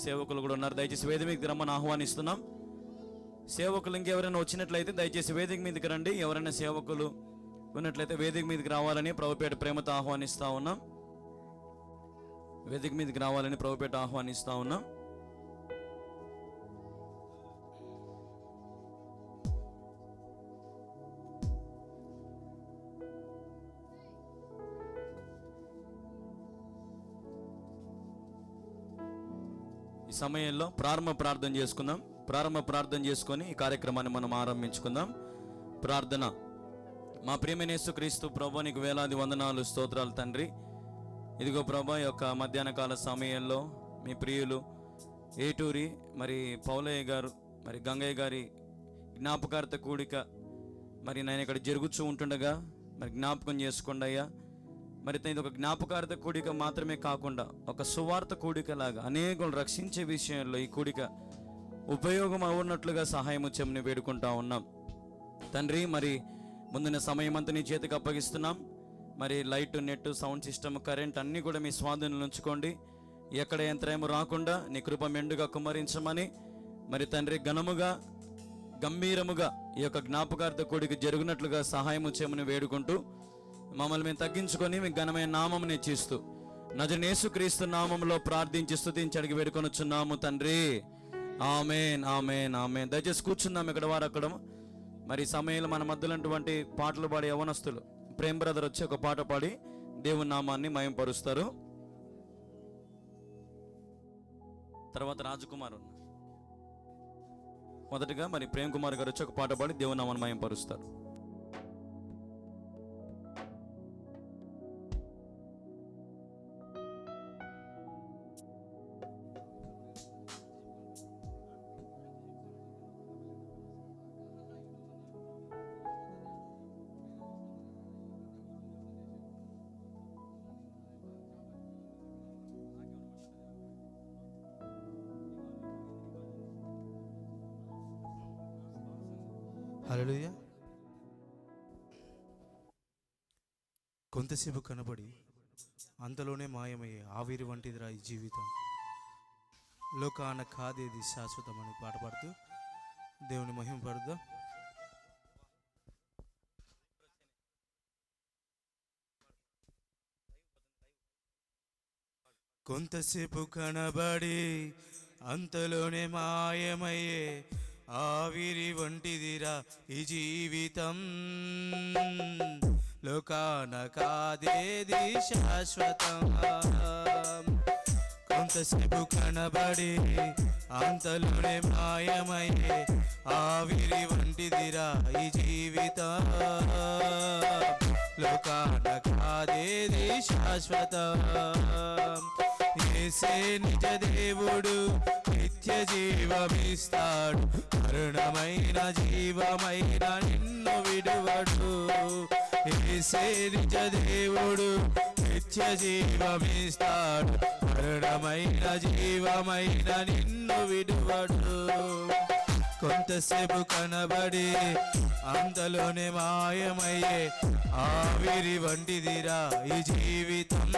సేవకులు కూడా ఉన్నారు. దయచేసి వేదిక మీదకి రమ్మని ఆహ్వానిస్తున్నాం. సేవకులు ఇంకెవరైనా వచ్చినట్లయితే దయచేసి వేదిక మీదకి రండి. ఎవరైనా సేవకులు ఉన్నట్లయితే వేదిక మీదకి రావాలని ప్రభుపేట ప్రేమతో ఆహ్వానిస్తూ ఉన్నాం. వేదిక మీదకి రావాలని ప్రభుపేట ఆహ్వానిస్తూ ఉన్నాం. ఈ సమయంలో ప్రారంభ ప్రార్థన చేసుకుందాం. ప్రారంభ ప్రార్థన చేసుకొని ఈ కార్యక్రమాన్ని మనం ఆరంభించుకుందాం. ప్రార్థన. మా ప్రియమైన యేసుక్రీస్తు ప్రభువా, నీకు వేలాది వందనాలు, స్తోత్రాలు తండ్రి. ఇదిగో ప్రభా, యొక్క మధ్యాహ్న కాల సమయంలో మీ ప్రియులు ఏటూరి మరి పౌలయ్య గారు మరి గంగయ్య గారి జ్ఞాపకార్థ కూడిక మరి నేను ఇక్కడ జరుగుతూ ఉంటుండగా మరి జ్ఞాపకం చేసుకోండి అయ్యా. మరి ఇది ఒక జ్ఞాపకార్థ కూడిక మాత్రమే కాకుండా ఒక సువార్త కూడికలాగా అనేకులు రక్షించే విషయంలో ఈ కూడిక ఉపయోగం అవునట్లుగా సహాయము చెమ్మని వేడుకుంటా ఉన్నాం తండ్రి. మరి ముందున సమయం అంతా నీ చేతికి అప్పగిస్తున్నాం. మరి light, net, sound system, current అన్నీ కూడా మీ స్వాధీనంలో ఉంచుకోండి. ఎక్కడ యంత్రము రాకుండా నీ కృప మెండుగా కుమ్మరించమని మరి తండ్రి ఘనముగా గంభీరముగా ఈ యొక్క జ్ఞాపకార్థ కూడిక జరుగునట్లుగా సహాయము చేయమని వేడుకుంటూ మమ్మల్ని మేము తగ్గించుకొని మీ ఘనమైన నామమును హెచ్చిస్తూ నజరేయుడైన యేసుక్రీస్తు నామములో ప్రార్థించి స్తుతించి అడిగి వేడుకొనుచున్నాము తండ్రి. ఆమేన్, ఆమేన్, ఆమేన్. దయచేసి కూర్చుందాం ఇక్కడ వారు అక్కడ. మరి సమయంలో మన మధ్యలోటువంటి పాటలు పాడే యవనస్తులు ప్రేమ్ బ్రదర్ వచ్చి ఒక పాట పాడి దేవుని నామాన్ని మహిమపరుస్తారు. తర్వాత రాజకుమార్ ఉన్నారు. మొదటగా మరి ప్రేమ్ కుమార్ గారు వచ్చి ఒక పాట పాడి దేవుని నామాన్ని మహిమపరుస్తారు. హల్లెలూయా. కొంతసేపు కనబడి అంతలోనే మాయమయ్యే ఆవిరి వంటిదిరా ఈ జీవితం, లోకాన కాదేది శాశ్వతం అని పాట పాడుతూ దేవుని మహిమ పడుదాం. కొంతసేపు కనబడి అంతలోనే మాయమయ్యే ఆవిరి వంటిదిరా ఈ జీవితం, లోకాన కాదేది శాశ్వతం. కొంతసేపు కనబడి అంతలోనే మాయమయ్యే ఆవిరి వంటిదిరా ఈ జీవితం, లోకాన కాదేది శాశ్వతం. యేసే నిజ దేవుడు, నిత్య జీవమిస్తాడు, మరణమైన జీవమైన నిన్ను విడువడు. యేసే నిజ దేవుడు, నిత్య జీవమిస్తాడు, మరణమైన జీవమైన నిన్ను విడువడు. కొంతసేపు కనబడి అంతలోనే మాయమయ్యే ఆవిరి వంటిదిరా ఈ జీవితం,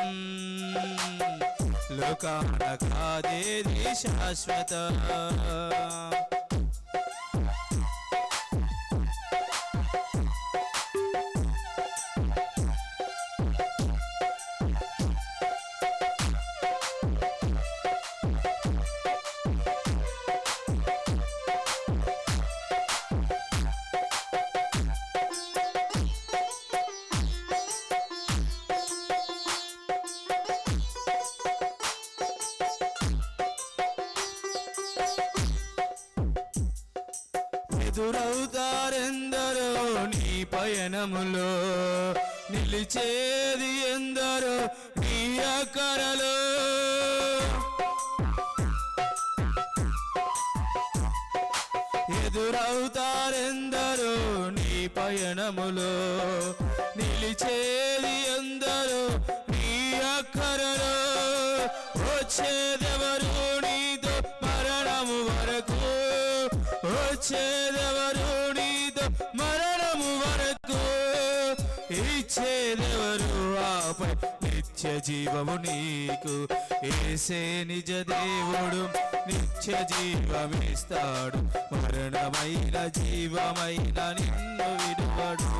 లోకాన కాదేది శాశ్వతం. ఎదురవుతారెందరో నీ పయనములో, నిలిచేది ఎందరో నీ అక్కరలో. ఎదురవుతారెందరో నీ పయనములో, నిలిచేది ఎందరో నీ అక్కరలో. వచ్చేదెవరు నీతో మరణము వరకు, వచ్చేదెవరు నీతో మరణము వరకు, ఇచ్చేదెవరు ఆపై నిత్య జీవము నీకు. యేసే నిజ దేవుడు నిత్య జీవమిస్తాడు, మరణమైన జీవమైన నిన్ను విడువడు.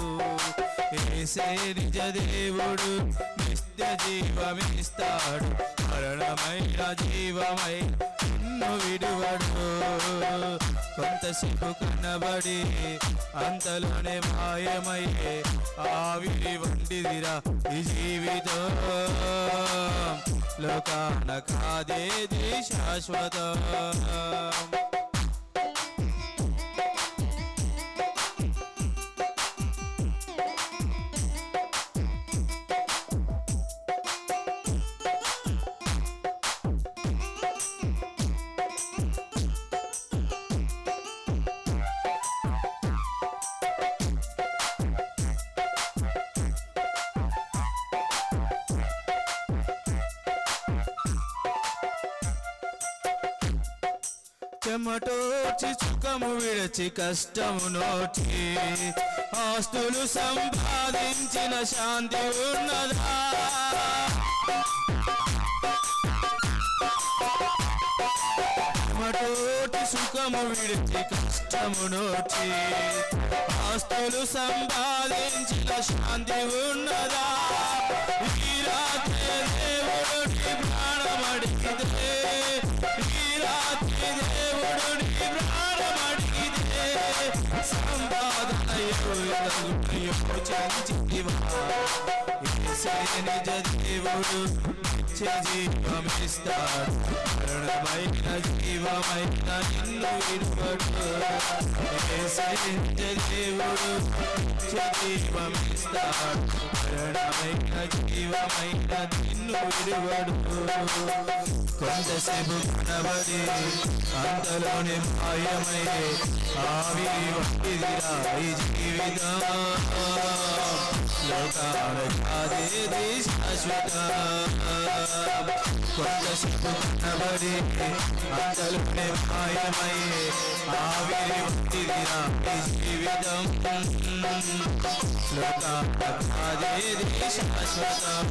యేసే నిజ దేవుడు నిత్య జీవమిస్తాడు, మరణమైన జీవమై నిన్ను విడువడు. కొంతసేపు కనబడి అంతలోనే మాయమయ్యే ఆవిరి వంటిదిరా ఈ జీవితం. లోకాన కాదేది శాశ్వతం. చెమటోచి సుఖము విడచి కష్టము నోచి ఆస్తులు సంపాదించిన శాంతి ఉన్నదా? చెమటోచి సుఖము విడిచి కష్టము నోచి ఆస్తులు సంపాదించిన శాంతి ఉన్నదా? ఈ రాత్రి దేవుడు నీ ప్రాణమడిగితే, ఈ రాత్రి దేవుడు నీ ప్రాణమడిగితే, సంపాదన యోచించివా? యేసే నిజ దేవుడు నిత్య జీవమిస్తాడు, మరణమైన జీవమైన నిన్ను విడువడు. యేసే నిజ దేవుడు నిత్య జీవమిస్తాడు, మరణమైన జీవమైన నిన్ను విడువడు. కొంతసేపు కనబడి అంతలోనే మాయమయ్యే ఆవిరి వంటిదిరా ఈ జీవితం. లోకాన కాదేది శాశ్వతం. కొంతసేపు కనబడి అంతలోనే మాయమయ్యే ఆవిరి వంటిదిరా ఈ జీవితం. లోకాన కాదేది శాశ్వతం.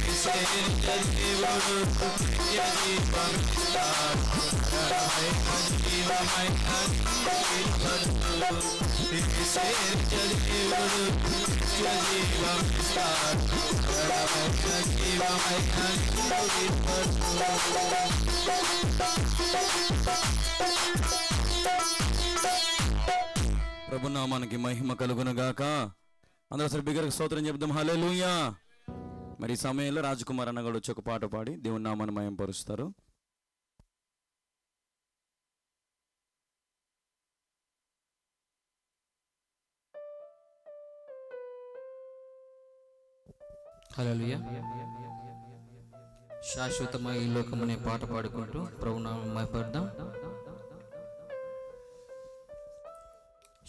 యేసే నిజ దేవుడు నిత్య జీవమిస్తాడు, మరణమైన జీవమైన నిన్ను విడువడు. యేసే నిజ దేవుడు నిత్య జీవమిస్తాడు, మరణమైన జీవమైన నిన్ను విడువడు. ప్రభునామానికి మహిమ కలుగును గాక. అందరూ సరే బిగ్గరగా స్తోత్రం చెప్దాం. హల్లెలూయా. మరి ఈ సమయంలో రాజకుమార్ అన్నగాడు వచ్చి ఒక పాట పాడి దేవుని నామాన్ని మహిమపరుస్తారు. హల్లెలూయా. శాశ్వతమైన ఈ లోకమనే పాట పాడుకుంటూ ప్రభునామం మహిమపడదాం.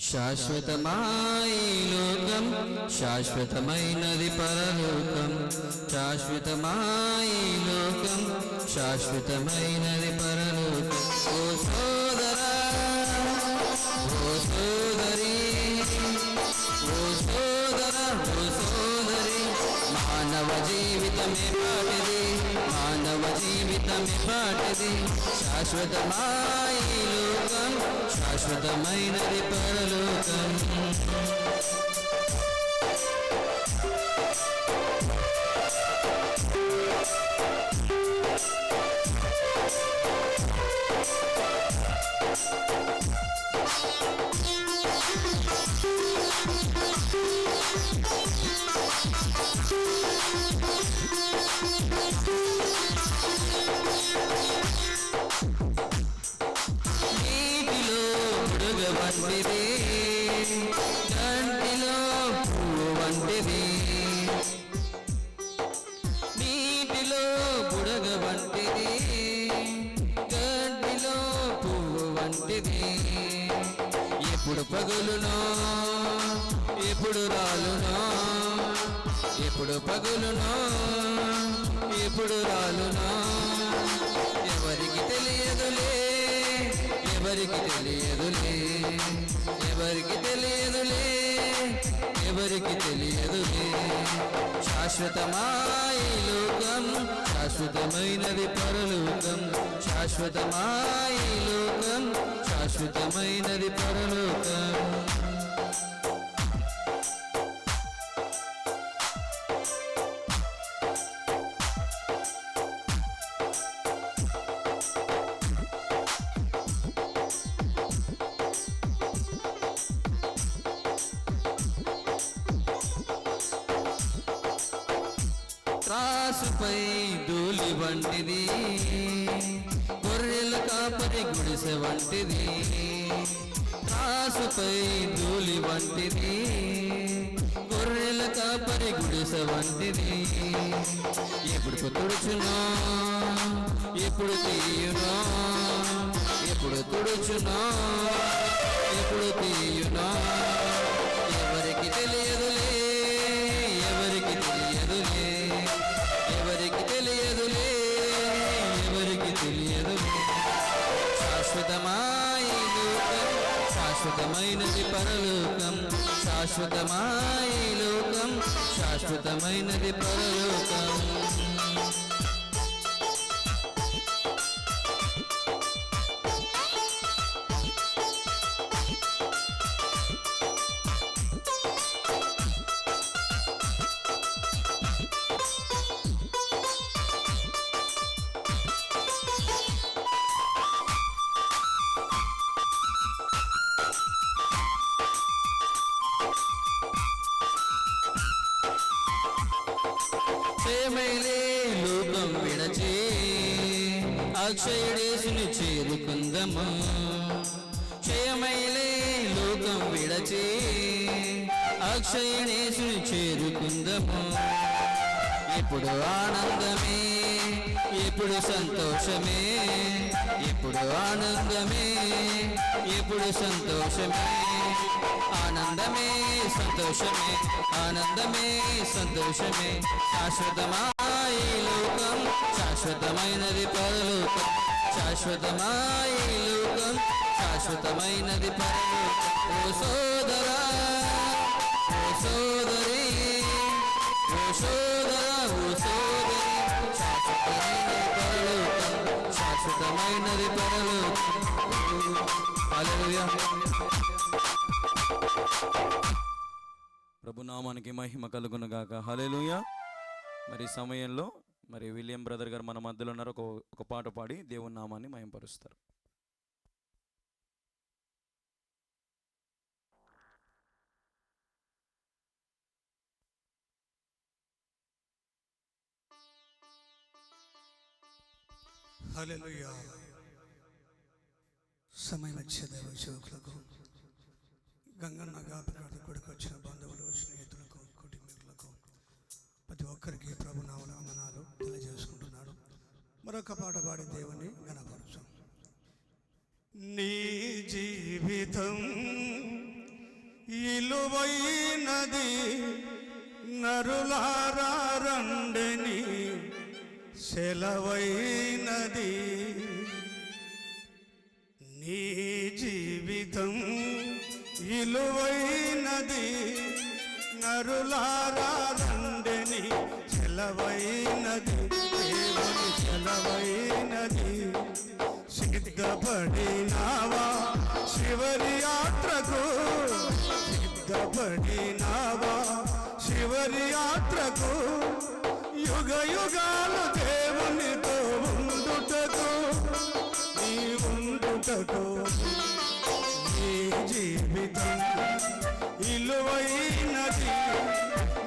శాశ్వతమాయి లోకం, శాశ్వతమైనది పరలోకం. శాశ్వతమాయి లోకం, శాశ్వతమైనది పరలోకం. ఓ సోదరా, ఓ సోదరి, ఓ సోదరా, ఓ సోదరి, మానవ జీవితమే పాటిది, మానవ జీవితమే పాటిది. శాశ్వతమాయి లోకం, శాశ్వతమైనది పరలోకం. నీటిలో బుడగ వంటిది, కంటిలో పువ్వు వంటిది. నీటిలో బుడగ వంటిది, కంటిలో పువ్వు వంటిది. ఎప్పుడు పగులునో ఎప్పుడు రాలునో, ఎప్పుడు పగులునో ఎప్పుడు రాలునో, ఎవరికి తెలియదులే, ఎవరికి తెలియదులే, ఎవరికి తెలియదులే, ఎవరికి తెలియదులే. శాశ్వతమాయి లోకం శాశ్వతమైనది పరలోకం శాశ్వతమాయి లోకం శాశ్వతమైనది పరలోకం త్రాసుపై ధూళి వంటిది గొర్రెల కాపరి గుడిసె వంటిది త్రాసుపై ధూళి వంటిది గొర్రెల కాపరి గుడిసె వంటిది ఎప్పుడు తుడుచునో ఎప్పుడు తీయునో ఎప్పుడు తుడుచునో ఎప్పుడు తీయునో ఎవరికి తెలియదులే ఎవరికి తెలియదులే ఎవరికి తెలియదులే ఎవరికి తెలియదులే శాశ్వతమాయి లోకం శాశ్వతమైనది పరలోకం శాశ్వతమాయి లోకం శాశ్వతమైనది పరలోకం క్షయమైలే లోకం విడచి అక్షయుడేసుని చేరుకుందము క్షయమైలే లోకం విడచి అక్షయుడేసుని చేరుకుందము ఇప్పుడు ఆనందమే ఇప్పుడు సంతోషమే ఇప్పుడు ఆనందమే ఇప్పుడు సంతోషమే ఆనందమే సంతోషమే ఆనందమే సంతోషమే శాశ్వతమాయి లోకం శాశ్వతమైనది పరలోకం శాశ్వతమాయి లోకం శాశ్వతమైనది పరలోకం ఓ సోదరా ఓ సోదరి ఓ సోదరా ఓ సోదరి శాశ్వతమైనది పరలోకం శాశ్వతమైనది పరలోకం హల్లెలూయా ప్రభు నామానికి మహిమ కలుగును గాక హల్లెలూయా. మరి ఈ సమయంలో మరి విలియం బ్రదర్ గారు మన మధ్యలో ఉన్నారు. ఒక పాట పాడి దేవుని నామాన్ని మహిమపరుస్తారు. హల్లెలూయా. సమయం వచ్చే దైవ సేవకులకు గంగన్న జ్ఞాపకార్థ కొడుకు వచ్చిన బంధువులు స్నేహితులకు కుటుంబీకులకు ప్రతి ఒక్కరికి ప్రభు నామమున వందనాలు తెలియజేసుకుంటున్నాడు. మరొక పాట పాడి దేవుని ఘనపరచం. నీ జీవితం ఇలువైనది నరులారా రండని సెలవైనది. నీ జీవితం ఇలువైనది నరులారా రండని సెలవైనది దేవుని సెలవైనది. సిద్ధపడినావా శివరి యాత్రకు సిద్ధపడినావా శివరి యాత్రకు యుగ యుగాలు దేవునితో ఉండుటకు నీ ఉండుటకు. నీ జీవితం ఇలువైనది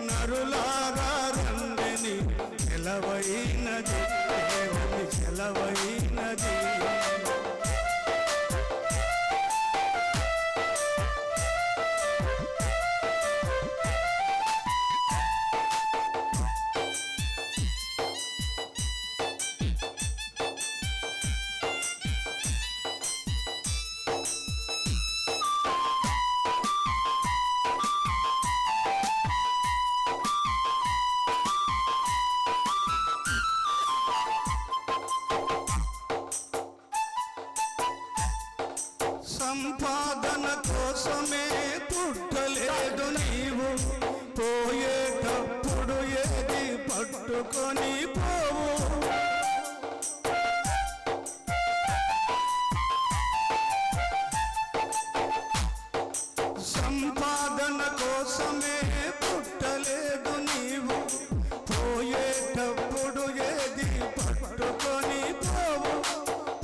నరులారా రండని సెలవైనది దేవుని సెలవైనది. సంపాదన కోసమే పుట్టలేదు నీవు, పోయేటప్పుడు ఏది పట్టుకొని పోవు. సంపాదన కోసమే పుట్టలేదు నీవు, పోయేటప్పుడు ఏది పట్టుకొని పోవు.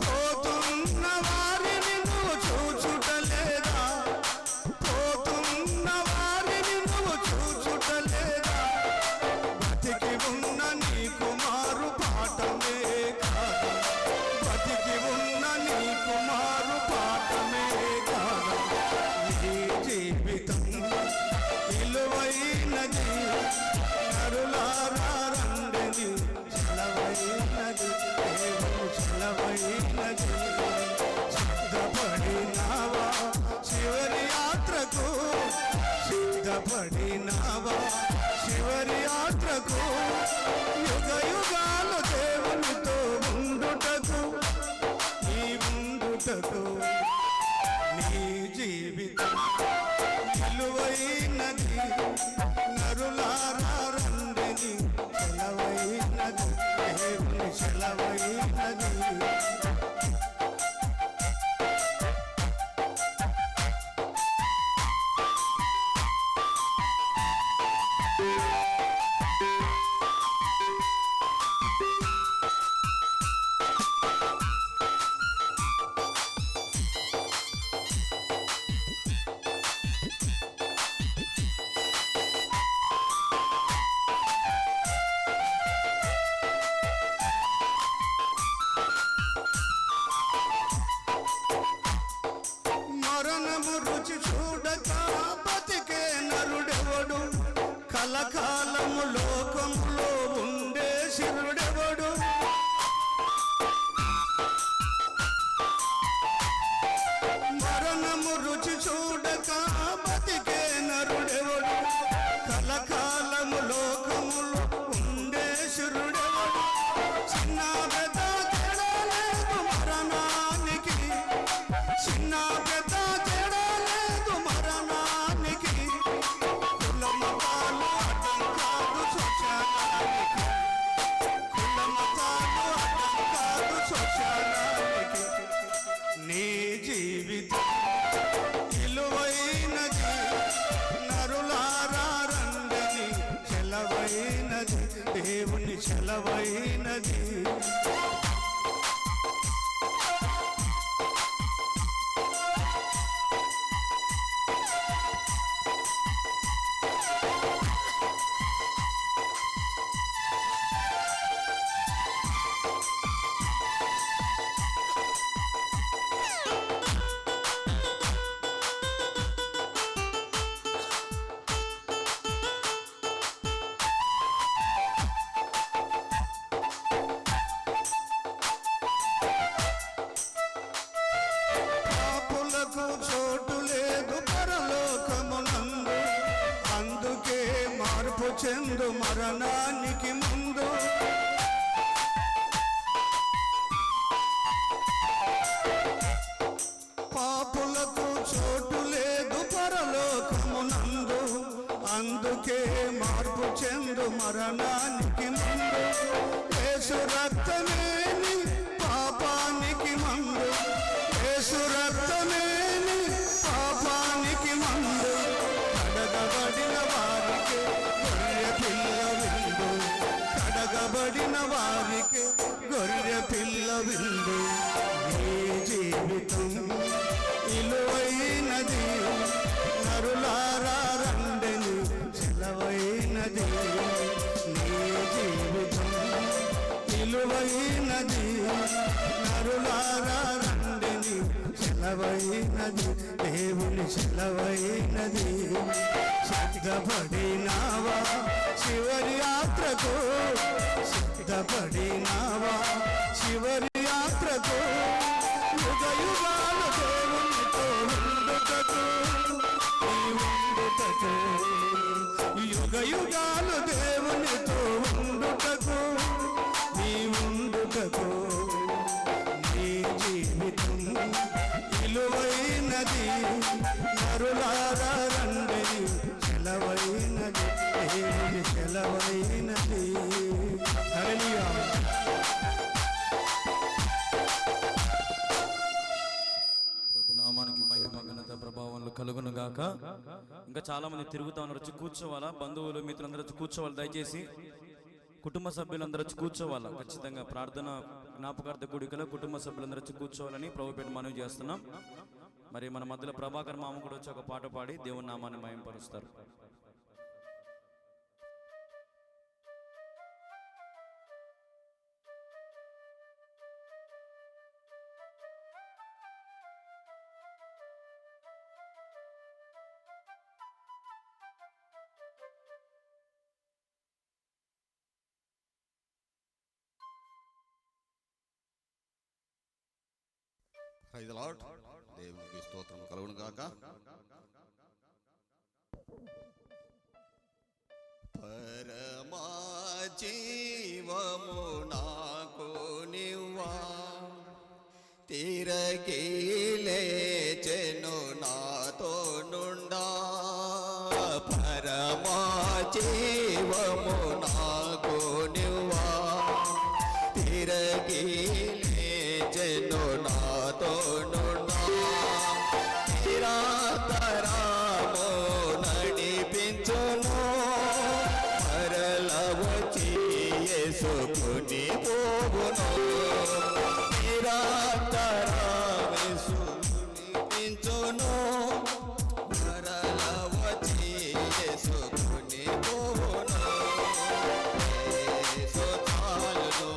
పోతున్న వారిని నువ్వు చూచుటలేదా, పోతున్న వారిని నువ్వు చూచుటలేదా. బతికి ఉన్న నీకు మారు పాఠమే కాదు, బతికి ఉన్న నీకు మారు పాఠమే కాదు. నీ జీవితం విలువైనది, నరులారా రండిని, చలవైనది, దేవుడు చలవైనది. సిద్ధపడినావా చివరి యాత్రకు, సిద్ధపడినావా చివరి యాత్రకు. యుగ యుగాలు దేవునితో ఉండుటకు, నీ ఉండుటకు. నీ జీవితం విలువైనది, నరులారా రండిని, చలవైనది, దేవుని చలవైనది. మరణము రుచి చూడక బతికే నరుడెవడు, కలకాలము లోకములో ఉండే శిరుడెవడు. మరణము రుచి చూడక బతికే నరుడెవడు, కలకాలము లోకములో ఉండే శిరుడెవడు. చిన్న పెద్ద తేడా లేదు మరణానికి, చిన్న పెద్ద తేడా లేదు మరణానికి. కుల మతాలు అడ్డం కాదు శ్మశానానికి, కుల మతాలు అడ్డం కాదు శ్మశానానికి. నీ జీవితం విలువైనది, నరులారా రండిని, చలవైనది, దేవుని చలవైనది. పాపులకు చోటు లేదు పరలోకమునందు, అందుకే మార్పు చెందు మరణానికి ముందు. పాపులకు చోటు లేదు పరలోకమునందు, అందుకే మార్పు చెందు మరణానికి ముందు. యేసు రక్తమే నీ పాపానికి మందు, యేసు రక్తమే నీ పాపానికి మందు. కడగబడిన వారికి గొర్రె పిల్ల విందు, కడగబడిన వారికి గొర్రె పిల్ల విందు. నీ జీవితం విలువైనది, నరులారా రండిని, చలవైనది. నీ జీవితం విలువైనది, నరులారా రండిని, చలవైనది, దేవుని చలవైనది. సిద్ధపడినావా చివరి యాత్రకు, సిద్ధపడినావా చివరి యాత్రకు. యుగ యుగాలు దేవునితో ఉండుటకు, నీ ఉండుటకు. యుగ యుగాలు దేవునితో ఉండుటకు, నీ ఉండుటకు. నీ జీవితం విలువైనది, నరులారా రండిని, చలవైనది, దేవుని చలవైనది. కలుగును గాక. ఇంకా చాలా మంది తిరుగుతా ఉన్నారు, వచ్చి కూర్చోవాలా. బంధువులు మిత్రులందరూ వచ్చి కూర్చోవాలి. దయచేసి కుటుంబ సభ్యులందరూ వచ్చి కూర్చోవాలా. ఖచ్చితంగా ప్రార్థన జ్ఞాపకార్థ కూడికలో కుటుంబ సభ్యులందరూ వచ్చి కూర్చోవాలని ప్రభుపేట మనవి చేస్తున్నాం. మరి మన మధ్యలో ప్రభాకర్ మామ కూడా వచ్చి ఒక పాట పాడి దేవుని నామాన్ని మహిమపరుస్తారు. Praise the lord. దేవునికి స్తోత్రం కలుగును గాక. పరమా జీవము నాకు నివ్వా, తిరగి లేచెను నాతో నుండా. పరమా జీవము నాకు నివ్వా, తిరగి లేచెను నాతో నుండా. నిరంతరము నడిపించును, మరల వచ్చి యేసుకుని పోవును. నిరంతరము యేసుకుని పించును, మరల వచ్చి యేసుకుని పోవును. యేసు చాలును,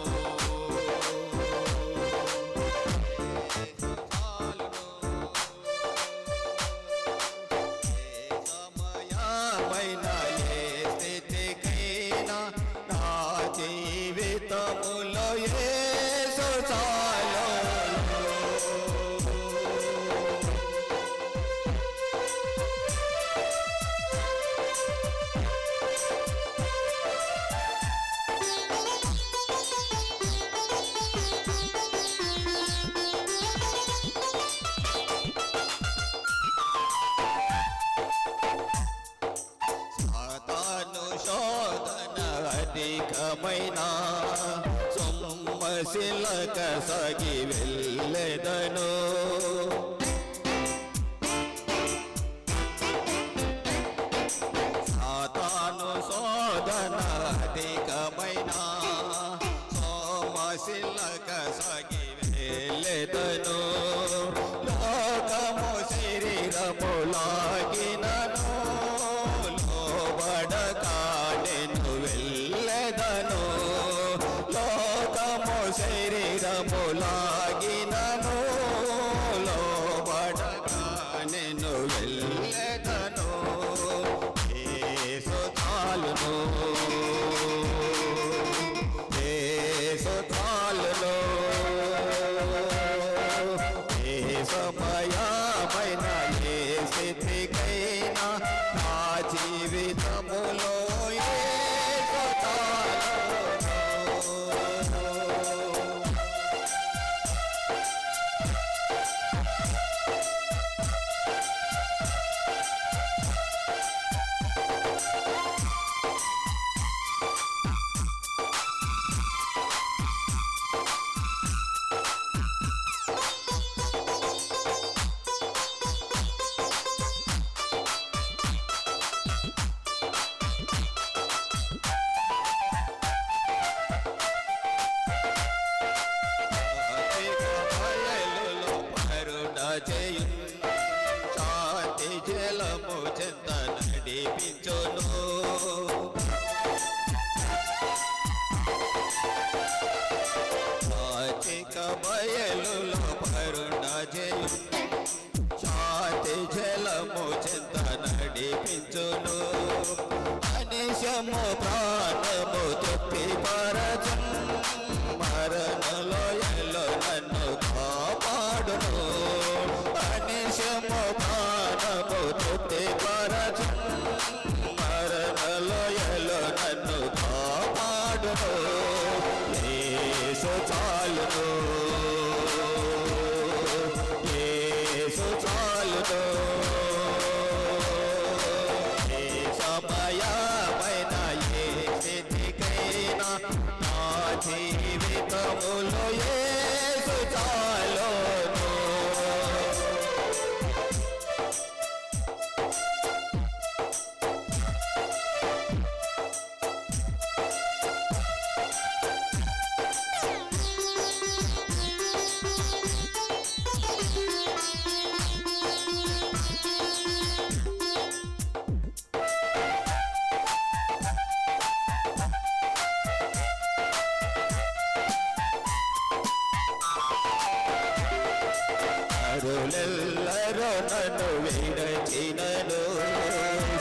జీవితములో యేసు చాలును. సాతాను శోధన అధికమైన సొమ్మశిలక సాగి వెళ్ళెదను. సాతాను శోధన అధికమైన సొమ్మశిలక సాగి వెళ్ళెదను. లోకము శరీరములాగినను, లోబడగా నేను వెళ్ళెదను. లోకము శరీరములాగినను, లోబడగా నేను వెళ్ళెదను. యేసు చాలును, యేసు చాలును. ఏ సమయమైన ఏ స్థితికైనా నా జీవితములో యేసు చాలును. శాంతి జలము చెంత నడిపించును. సాచిక బయలులో పరుణ జయు, శాంతి జలము చెంత నడిపించును. అనిశము ప్రాణము తృప్తి పరచు, మరణలోయలో నన్ను కాపాడును. అనిశము ప్రాణము తృప్తి పరచు, మరణలోయలో నన్ను కాపాడును. యేసు చాలును, యేసు చాలును. ఏ సమయమైన ఏ స్థితికైనా నరులెల్లరో నన్ను విడచినను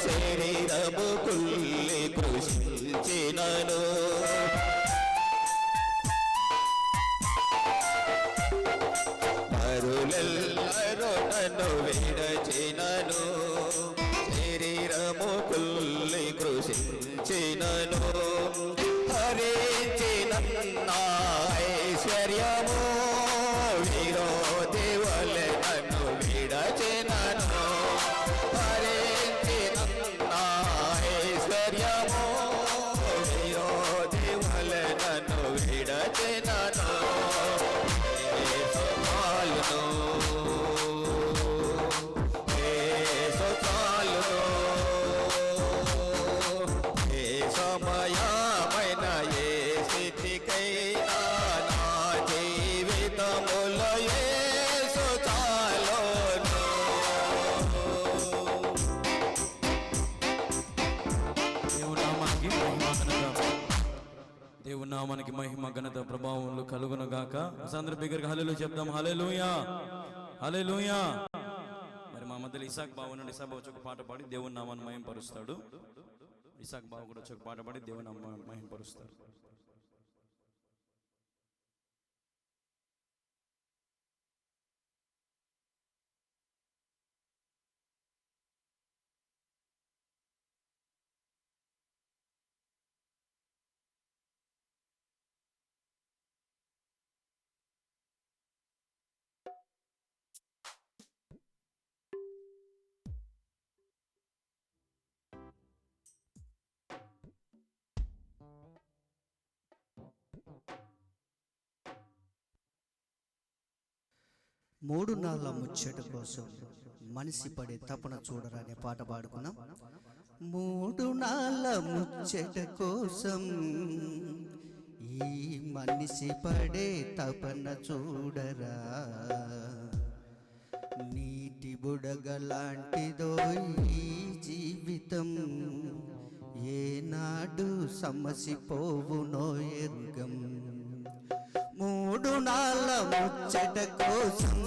శరీరము కుల్లి కృషించినను నరులెల్లరో నన్ను విడచినను శరీరము కుల్లి కృషించినను హరించిన ఐశ్వర్యము విరోధి వలె నన్ను విడచినను హరించిన ఐశ్వర్యము విరోధి వలె నన్ను విడచినను సమయమైన ఏ స్థితికైనా నా జీవితములో యేసు చాలును. దేవుని నామానికి మహిమ ఘనత ప్రభావములు కలుగును గాక. అందరూ బిగ్గరగా హల్లెలూయా చెప్దాం. హల్లెలూయా హల్లెలూయా. మరి మా మధ్యలో ఇసాక్ బావ నుండి ఇసాక్ బావ ఒక పాట పాడి దేవుని నామాన్ని మహిమపరుస్తాడు. ఇసాక్ బావ కూడా ఒక పాట పాడి దేవుని నామాన్ని మహిమపరుస్తాడు. మూడు నాళ్ళ ముచ్చట కోసం మనిషి పడే తపన చూడరా అనే పాట పాడుకున్నాం. మూడు నాళ్ళ ముచ్చట కోసం ఈ మనిషి పడే తపన చూడరా, నీటి బుడగలాంటిదో ఈ జీవితం, ఏనాడు సమసిపోవునో ఎరుగం. మూడు నాళ్ళ ముచ్చట కోసం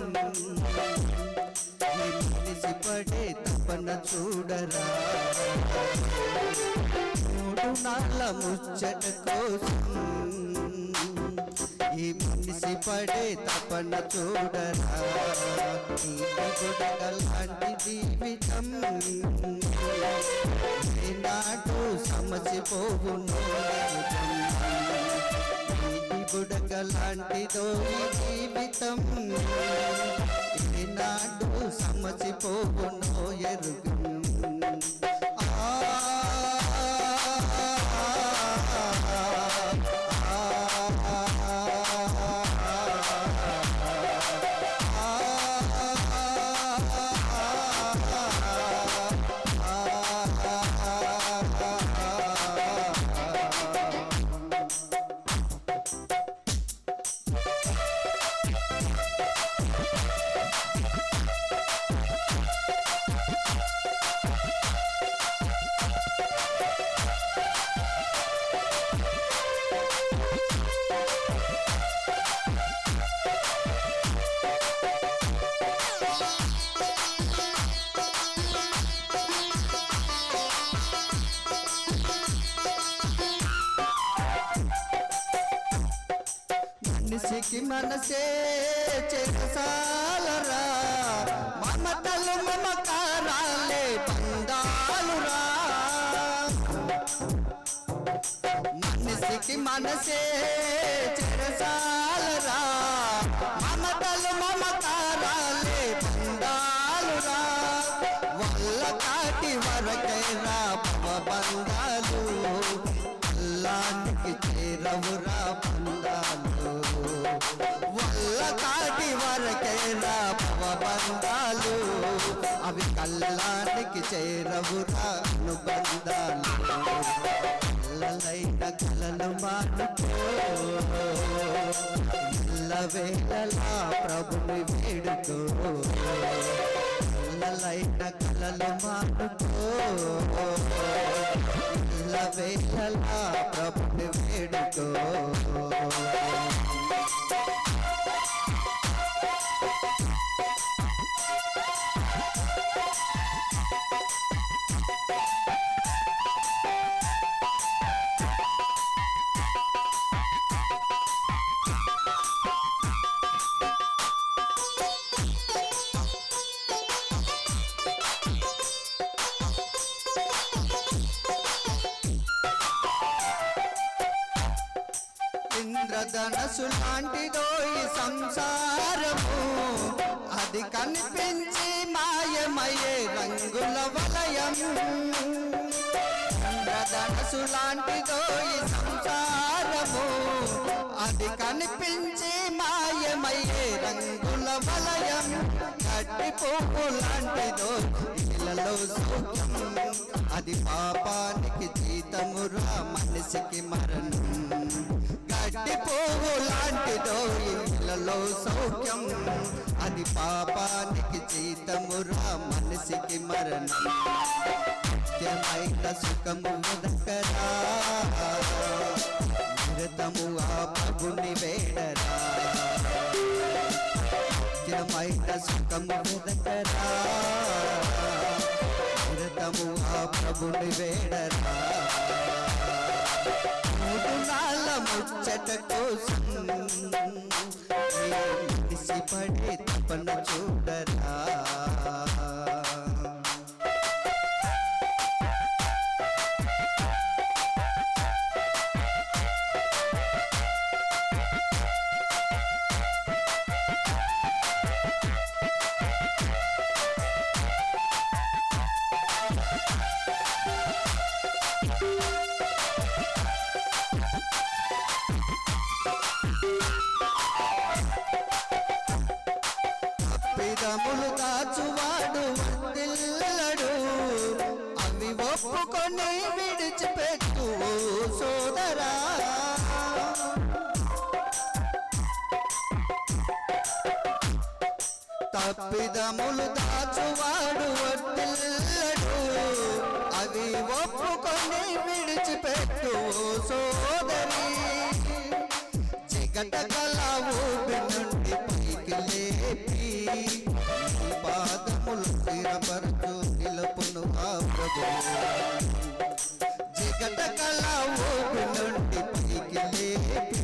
ఈ మనిషి పడే తపన చూడరా, మూడు నాళ్ళ ముచ్చట కోసం ఈ మనిషి పడే తపన చూడరా, గుడగలాంటి జీవితం ఏనాడు సమసిపోవునో బుడగలాంటిదో ఈ జీవితం, ఏనాడు సమసిపోవునో ఎరుగం. మనిషికి మనసే చెరసాలరా, మమతలు మమకారాలే బంధాలురా. మనిషికి మనసే చెరసాలరా, మమతలు మమకారాలే బంధాలురా. వల్ల కాటి వరకైరా భవబంధాలు, అల్లానికి చేరవురా బంధాలు. వల్ల కాటి వరకైనా భవబంధాలు, అవి కల్లానికి చేరవురా అనుబంధాలు. కలలైన కలలు మానుకో, ఎల్లవేళలా ప్రభుని వేడుకో. కలలైన కలలు మానుకో, ఎల్లవేళలా ప్రభుని వేడుకో. ఇంద్రధనసు లాంటిదో ఈ సంసారము, అది కనిపించి మాయమయ్యే రంగుల వలయం. ఇంద్రధనసు లాంటిదో ఈ సంసారము, అది కనిపించి మాయమయ్యే రంగుల వలయం. గడ్డి పువ్వు లాంటిదో ఇళ్ళలో సౌఖ్యం, అది పాపానికి జీతమురా మనిషికి మరణం. గడ్డి పువ్వు లాంటిదో ఇళ్ళలో సౌఖ్యం, అది పాపానికి జీతమురా మనిషికి మరణం. నిత్యమైన సుఖము వెదకరా, నిరతము ఆ ప్రభుని వేడరా. నిత్యమైన సుఖము వెదకరా, నిరతము ఆ ప్రభుని వేడరా. 3 నాళ్ళ ముచ్చట కోసం పడే తపన చూడరా. తప్పిదములు దాచువాడు వర్తిల్లడు, అవి ఒప్పుకొని విడిచిపెట్టు సోదరా. తప్పిదములు దాచువాడు వర్తిల్లడు, అవి ఒప్పుకొని విడిచిపెట్టు సోదరి. చికట గల ఊపి నుండి పైకి లేపి పాదములు స్థిరపరచు నిలుపును ఆ ప్రభువు. చికట గల ఊపి నుండి పైకి లేపి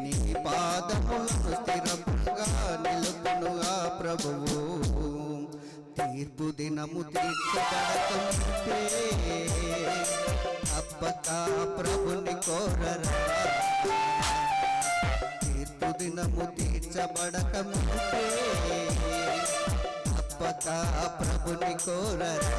నీ పాదములను స్థిరముగా నిలుపును ఆ ప్రభువు. తీర్పు దినము తీర్చబడకుంటే తప్పక ప్రభుని కోరరా. తీర్పు దినము తీర్చబడక ముందే తప్పక ప్రభుని కోరరా.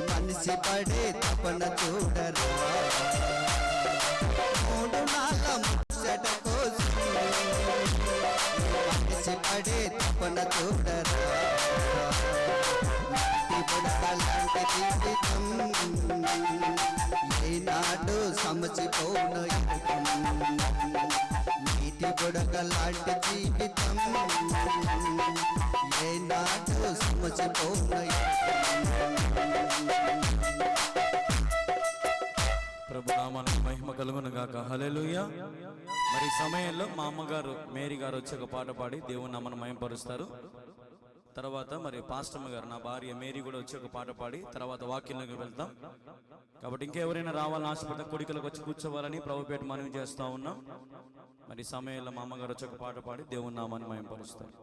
మనిషి పడే తపన చూడరా. 3 నాళ్ళ ముచ్చట కోసం మనిషి పడే తపన చూడరా. బుడకలాంటి జీవితం ఏనాడు సమచిపోను. నీటి బుడకలాంటి జీవితం ఏనాడు సమచిపోను. ప్రభు నామానికి మహిమ కలుగును గాక. హల్లెలూయా. మరి ఈ సమయంలో మా అమ్మగారు మేరీ గారు వచ్చి ఒక పాట పాడి దేవుని నామను మహిమపరుస్తారు. తర్వాత మరి పాస్టమ్మ గారు నా భార్య మేరీ కూడా వచ్చి ఒక పాట పాడి తర్వాత వాక్యంలోకి వెళ్తాం. కాబట్టి ఇంకెవరైనా రావాలని ఆశపడితే కొడికలకు వచ్చి కూర్చోవాలని ప్రభుపేట మనవి చేస్తూ ఉన్నాం. మరి ఈ సమయంలో మా అమ్మగారు వచ్చి ఒక పాట పాడి దేవుని నామాన్ని మహిమపరుస్తారు.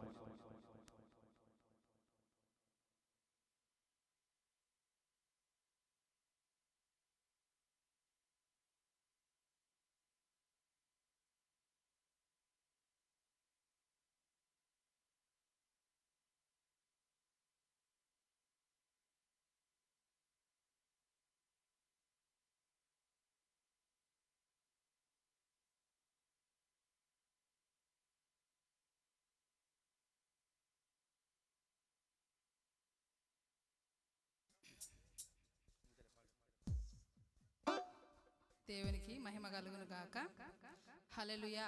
దేవునికి మహిమ కలుగును గాక. హల్లెలూయా.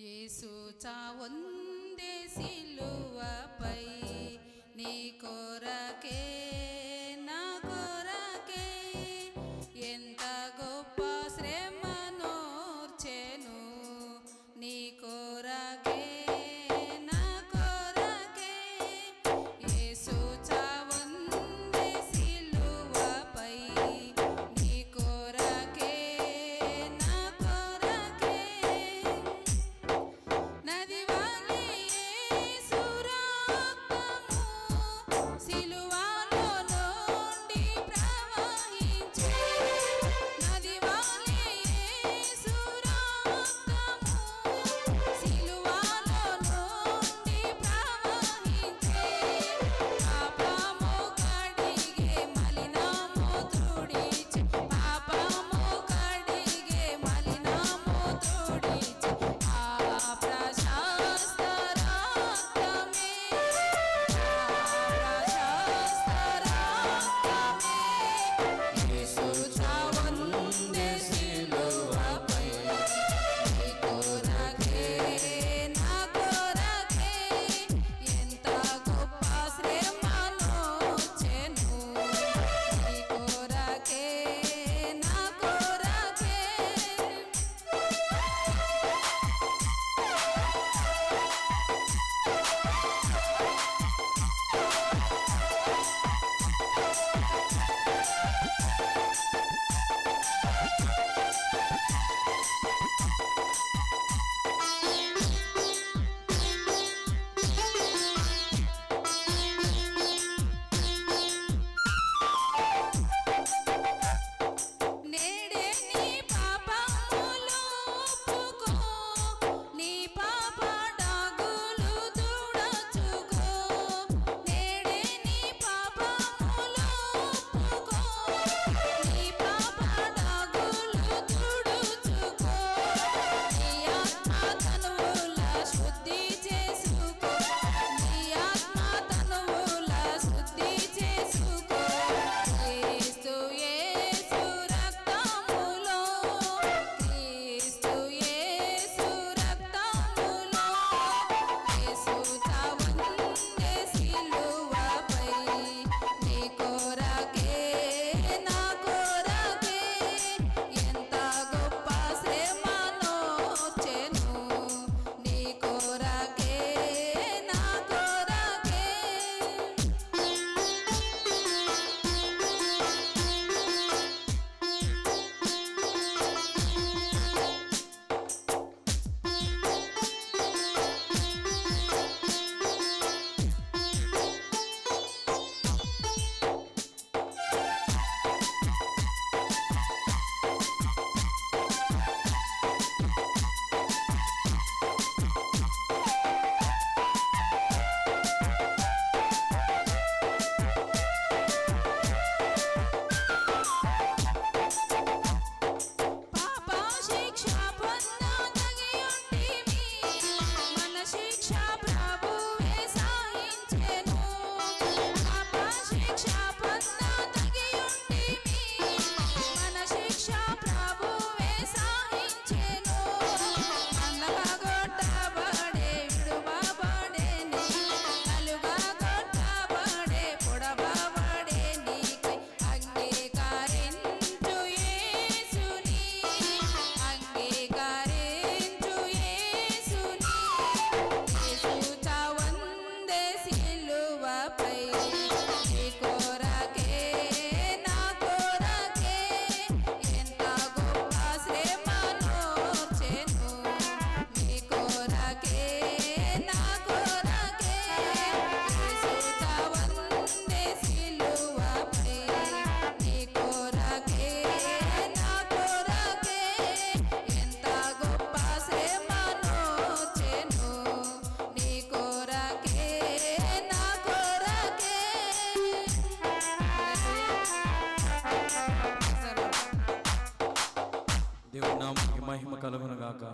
యేసు చావొందే సిలువపై నీ కొరకే నా కొరకే ఎంత గొప్ప శ్రమనోర్చెను నీ కొరకే నా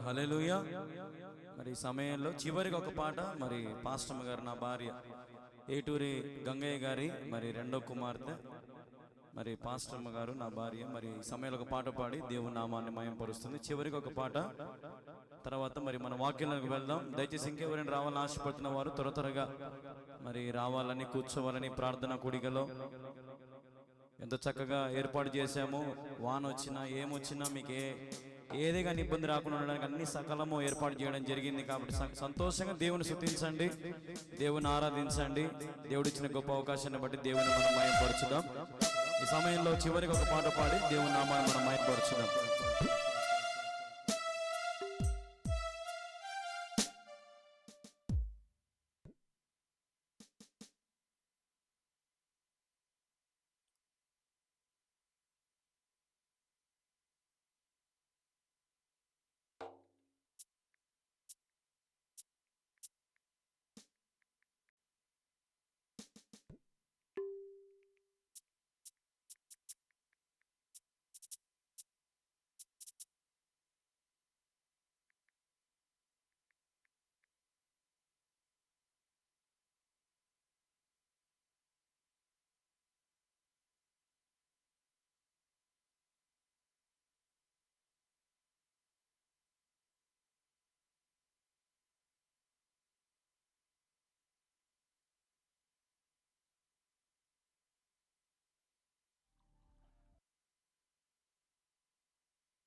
హల్లెలూయా. మరి ఈ సమయంలో చివరికి ఒక పాట, మరి పాస్టమ్మ గారు, నా భార్య ఏటూరి గంగయ్య గారి మరి రెండో కుమార్తె, మరి పాస్టమ్మ గారు నా భార్య, మరి ఈ సమయంలో ఒక పాట పాడి దేవుని నామాన్ని మయంపరుస్తుంది. చివరికి ఒక పాట తర్వాత మరి మన వాక్యాలకు వెళ్దాం. దయచేసి ఇంకెవరైనా రావాలని ఆశపడుతున్న వారు త్వరగా మరి రావాలని, కూర్చోవాలని. ప్రార్థన కూడికలో ఎంత చక్కగా ఏర్పాటు చేశాము. వాన వచ్చినా ఏమొచ్చినా మీకు ఏదే కానీ ఇబ్బంది రాకుండా ఉండడానికి అన్ని సకలము ఏర్పాటు చేయడం జరిగింది. కాబట్టి సంతోషంగా దేవుని స్తుతించండి, దేవుని ఆరాధించండి. దేవుడిచ్చిన గొప్ప అవకాశాన్ని బట్టి దేవుని మనం మయంపరచుదాం. ఈ సమయంలో చివరికి ఒక పాట పాడి దేవుని నామాన్ని మనం మయంపరచుదాం.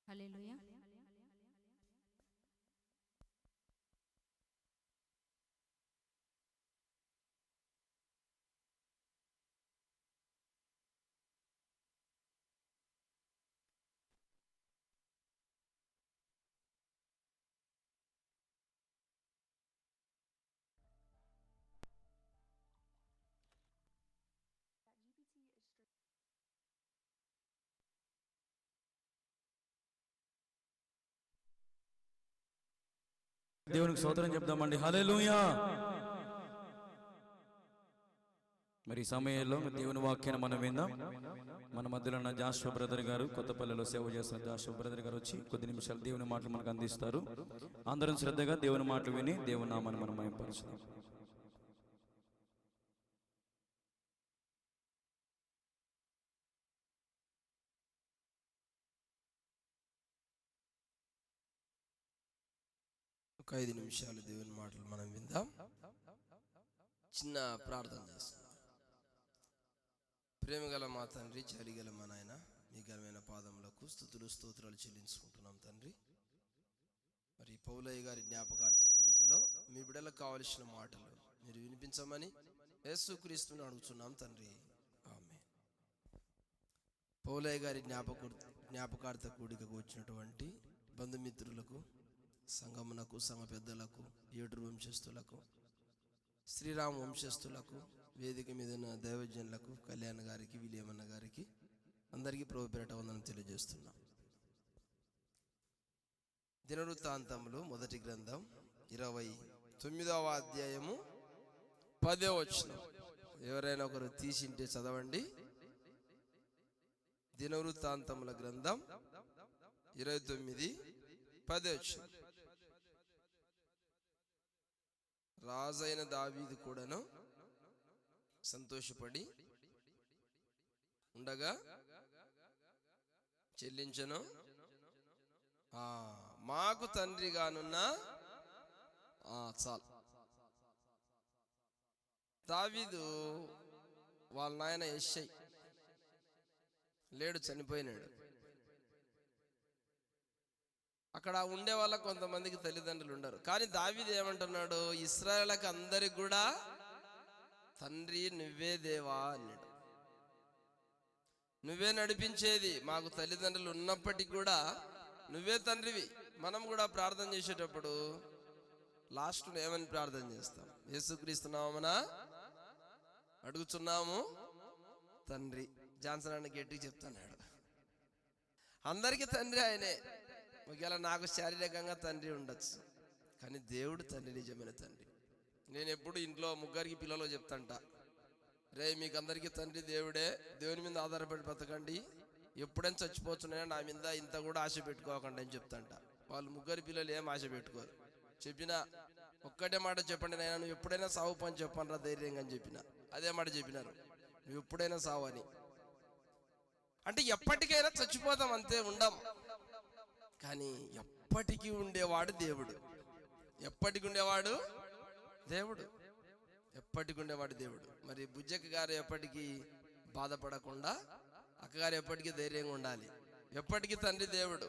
హల్లెలూయా. దేవునికి స్తోత్రం చెప్దామండి. హల్లెలూయా. మరి ఈ సమయంలో దేవుని వాక్యాన్ని మనం విందాం. మన మధ్యలో ఉన్న జాషువా బ్రదర్ గారు, కొత్తపల్లిలో సేవ చేస్తున్న జాషువా బ్రదర్ గారు వచ్చి కొద్ది నిమిషాలు దేవుని మాటలు మనకు అందిస్తారు. అందరం శ్రద్ధగా దేవుని మాటలు విని దేవుని నామాన్ని మనం మహిమపరుచుదాం. ఒక 5 నిమిషాలు దేవుని మాటలు మనం విందాం. చిన్న ప్రార్థన చేస్తున్నాం. ప్రేమగల మా తండ్రి, జాలిగల మా నాయన, మీ ఘనమైన పాదములకు స్తుతులు స్తోత్రాలు చెల్లించుకుంటున్నాం తండ్రి. మరి పౌలయ్య గారి జ్ఞాపకార్థ కూడికలో మీ బిడ్డలకు కావలసిన మాటలు మీరు వినిపించమని యేసుక్రీస్తుని అడుగుతున్నాం తండ్రి. ఆమేన్. పౌలయ్య గారి జ్ఞాపకార్థ కూడికకు వచ్చినటువంటి బంధుమిత్రులకు, సంఘమునకు, సంఘ పెద్దలకు, ఏటూరు వంశస్థులకు, శ్రీరామ వంశస్థులకు, వేదిక మీద ఉన్న దైవజనులకు, కళ్యాణ్ గారికి, విలియమన్న గారికి, అందరికీ ప్రభు పేరిట వందనం తెలియజేస్తున్నాం. దినవృత్తాంతములు మొదటి గ్రంథం 29వ అధ్యాయము 10వ వచనం. ఎవరైనా ఒకరు తీసింటే చదవండి. దినవృత్తాంతముల గ్రంథం 29:10 వచనం. రాజైన దావీదు కూడాను సంతోషపడి ఉండగా చెల్లించను, మాకు తండ్రిగానున్న చాలు. దావీదు వాళ్ళ నాయన యెషై లేడు, చనిపోయినాడు. అక్కడ ఉండే వాళ్ళ కొంతమందికి తల్లిదండ్రులు ఉండరు. కానీ దావీదు ఏమంటున్నాడు? ఇశ్రాయేలుకి అందరికి కూడా తండ్రి నువ్వే దేవా అన్నాడు. నువ్వే నడిపించేది, మాకు తల్లిదండ్రులు ఉన్నప్పటికీ కూడా నువ్వే తండ్రివి. మనం కూడా ప్రార్థన చేసేటప్పుడు లాస్ట్ ఏమని ప్రార్థన చేస్తాం? యేసుక్రీస్తు నామమున అడుగుచున్నాము తండ్రి. జాన్సన్ అన్న గట్టిగా చెప్తున్నాడు, అందరికీ తండ్రి ఆయనే. ఒకవేళ నాకు శారీరకంగా తండ్రి ఉండొచ్చు, కానీ దేవుడు తండ్రి, నిజమైన తండ్రి. నేను ఎప్పుడు ఇంట్లో ముగ్గురికి పిల్లలు చెప్తాంట, రే మీకు అందరికీ తండ్రి దేవుడే, దేవుని మీద ఆధారపడి బ్రతకండి, ఎప్పుడైనా చచ్చిపోతున్నాయో నా మీద ఇంత కూడా ఆశ పెట్టుకోకండి అని చెప్తాంట. వాళ్ళు ముగ్గురు పిల్లలు ఏం ఆశ పెట్టుకోరు. చెప్పినా ఒక్కటే మాట చెప్పండి నాయనా, నువ్వు ఎప్పుడైనా సావు పని చెప్పండిరా ధైర్యంగా అని చెప్పిన. అదే మాట చెప్పినారు, నువ్వు ఎప్పుడైనా సావు అని. అంటే ఎప్పటికైనా చచ్చిపోతాం అంతే, ఉండం. కానీ ఎప్పటికీ ఉండేవాడు దేవుడు. ఎప్పటికి ఉండేవాడు దేవుడు. ఎప్పటికి ఉండేవాడు దేవుడు. మరి బుజ్జక్క గారు ఎప్పటికీ బాధపడకుండా, అక్కగారు ఎప్పటికీ ధైర్యంగా ఉండాలి. ఎప్పటికీ తండ్రి దేవుడు.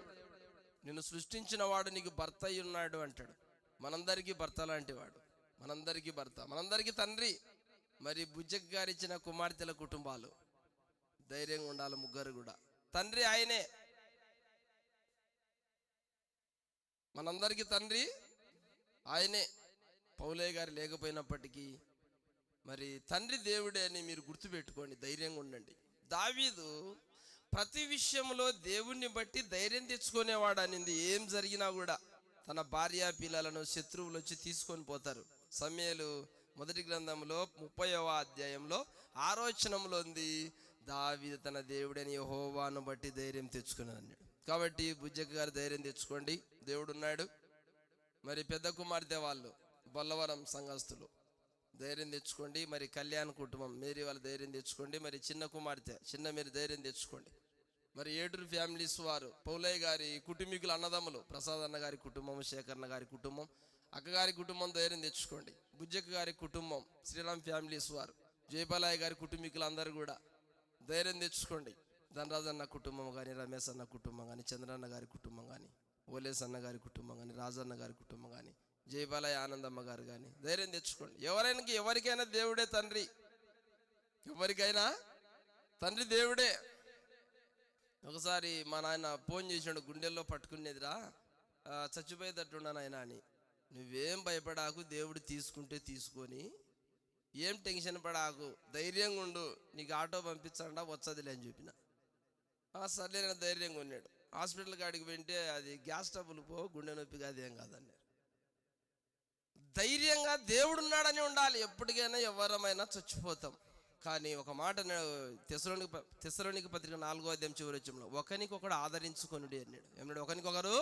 నిన్ను సృష్టించిన వాడు నీకు భర్త అయి ఉన్నాడు అంటాడు. మనందరికీ భర్త లాంటి వాడు, మనందరికీ భర్త, మనందరికీ తండ్రి. మరి బుజ్జక్క గారు ఇచ్చిన కుమార్తెల కుటుంబాలు ధైర్యంగా ఉండాలి. ముగ్గురు కూడా తండ్రి ఆయనే, మనందరికీ తండ్రి ఆయనే. పౌలయ్య గారు లేకపోయినప్పటికీ మరి తండ్రి దేవుడే అని మీరు గుర్తుపెట్టుకోండి, ధైర్యంగా ఉండండి. దావీదు ప్రతి విషయంలో దేవుణ్ణి బట్టి ధైర్యం తెచ్చుకునేవాడు అనింది. ఏం జరిగినా కూడా తన భార్య పిల్లలను శత్రువులు వచ్చి తీసుకొని పోతారు. సమూయేలు మొదటి గ్రంథంలో 30వ అధ్యాయంలో 6వ వచనంలో ఉంది, దావీదు తన దేవుడని యెహోవాను బట్టి ధైర్యం తెచ్చుకున్నాడు అన్నాడు. కాబట్టి బుజ్జక్క గారు ధైర్యం తెచ్చుకోండి, దేవుడు ఉన్నాడు. మరి పెద్ద కుమార్తె వాళ్ళు బొల్లవరం సంఘస్థులు ధైర్యం తెచ్చుకోండి. మరి కళ్యాణ్ కుటుంబం మేరీ వాళ్ళు ధైర్యం తెచ్చుకోండి. మరి చిన్న కుమార్తె చిన్న మీరు ధైర్యం తెచ్చుకోండి. మరి ఏటూరు ఫ్యామిలీస్ వారు పౌలయ్య గారి కుటుంబీకులు అన్నదమ్ములు, ప్రసాద్ అన్న గారి కుటుంబం, శేఖర్ణ గారి కుటుంబం, అక్కగారి కుటుంబం ధైర్యం తెచ్చుకోండి. బుజ్జక్క గారి కుటుంబం, శ్రీరామ్ ఫ్యామిలీస్ వారు, జయపాలయ్య గారి కుటుంబీకులు అందరూ కూడా ధైర్యం తెచ్చుకోండి. ధనరాజు అన్న కుటుంబం కానీ, రమేష్ అన్న కుటుంబం కానీ, చంద్రన్న గారి కుటుంబం కానీ, ఓలేస్ అన్న గారి కుటుంబం కానీ, రాజన్న గారి కుటుంబం కానీ, జయబాలయ్య ఆనందమ్మ గారు కానీ ధైర్యం తెచ్చుకోండి. ఎవరికైనా దేవుడే తండ్రి, ఎవరికైనా తండ్రి దేవుడే. ఒకసారి మా నాయన ఫోన్ చేసినాడు, గుండెల్లో పట్టుకునేదిరా, చచ్చిపోయేటట్టున్నాను ఆయన అని. నువ్వేం భయపడాకు, దేవుడు తీసుకుంటే తీసుకొని, ఏం టెన్షన్ పడాకు, ధైర్యంగా ఉండు, నీకు ఆటో పంపించండా వచ్చదిలే అని చెప్పిన. సర్లే నేను ధైర్యంగా ఉన్నాడు. హాస్పిటల్ కాడికి వెంటే అది గ్యాస్ ట్రబుల్ పో, గుండె నొప్పి కాదు, ఏం కాదన్నారు. ధైర్యంగా దేవుడు ఉన్నాడని ఉండాలి. ఎప్పటికైనా ఎవరమైనా చచ్చిపోతాం. కానీ ఒక మాట తెస్సలోనిక పత్రిక 4వ అధ్యాయం చివరి వచనంలో ఒకరికొకడు ఆదరించుకొనుడి అన్నాడు. ఏమన్నాడు? ఒకరికొకరు,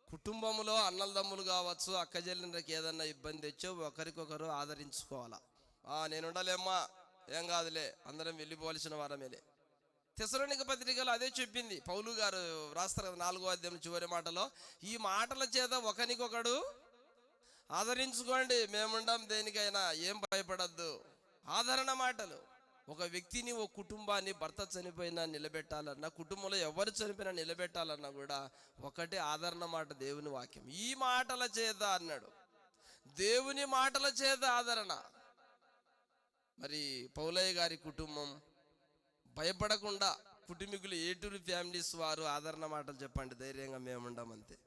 కుటుంబంలో అన్నలదమ్ములు కావచ్చు, అక్కజెల్లెళ్ళకి ఏదన్నా ఇబ్బంది వచ్చో ఒకరికొకరు ఆదరించుకోవాలా. నేను ఉండాలేమ్మా, ఏం కాదులే, అందరం వెళ్ళిపోవలసిన వారమేలే. తెస్సలోనిక పత్రికలో అదే చెప్పింది పౌలు గారు రాస్తారు కదా 4వ అధ్యాయం చివరి మాటలో, ఈ మాటల చేత ఒకరికొకడు ఆదరించుకోండి, మేముండం దేనికైనా, ఏం భయపడద్దు. ఆదరణ మాటలు. ఒక వ్యక్తిని, ఒక కుటుంబాన్ని భర్త చనిపోయినా నిలబెట్టాలన్నా, కుటుంబంలో ఎవరు చనిపోయినా నిలబెట్టాలన్నా కూడా ఒకటే ఆదరణ మాట, దేవుని వాక్యం. ఈ మాటల చేత అన్నాడు, దేవుని మాటల చేత ఆదరణ. మరి పౌలయ్య గారి కుటుంబం భయపడకుండా, కుటుంబీకులు ఏటూరు ఫ్యామిలీస్ వారు ఆదరణ మాటలు చెప్పండి, ధైర్యంగా మేముండం అంతే.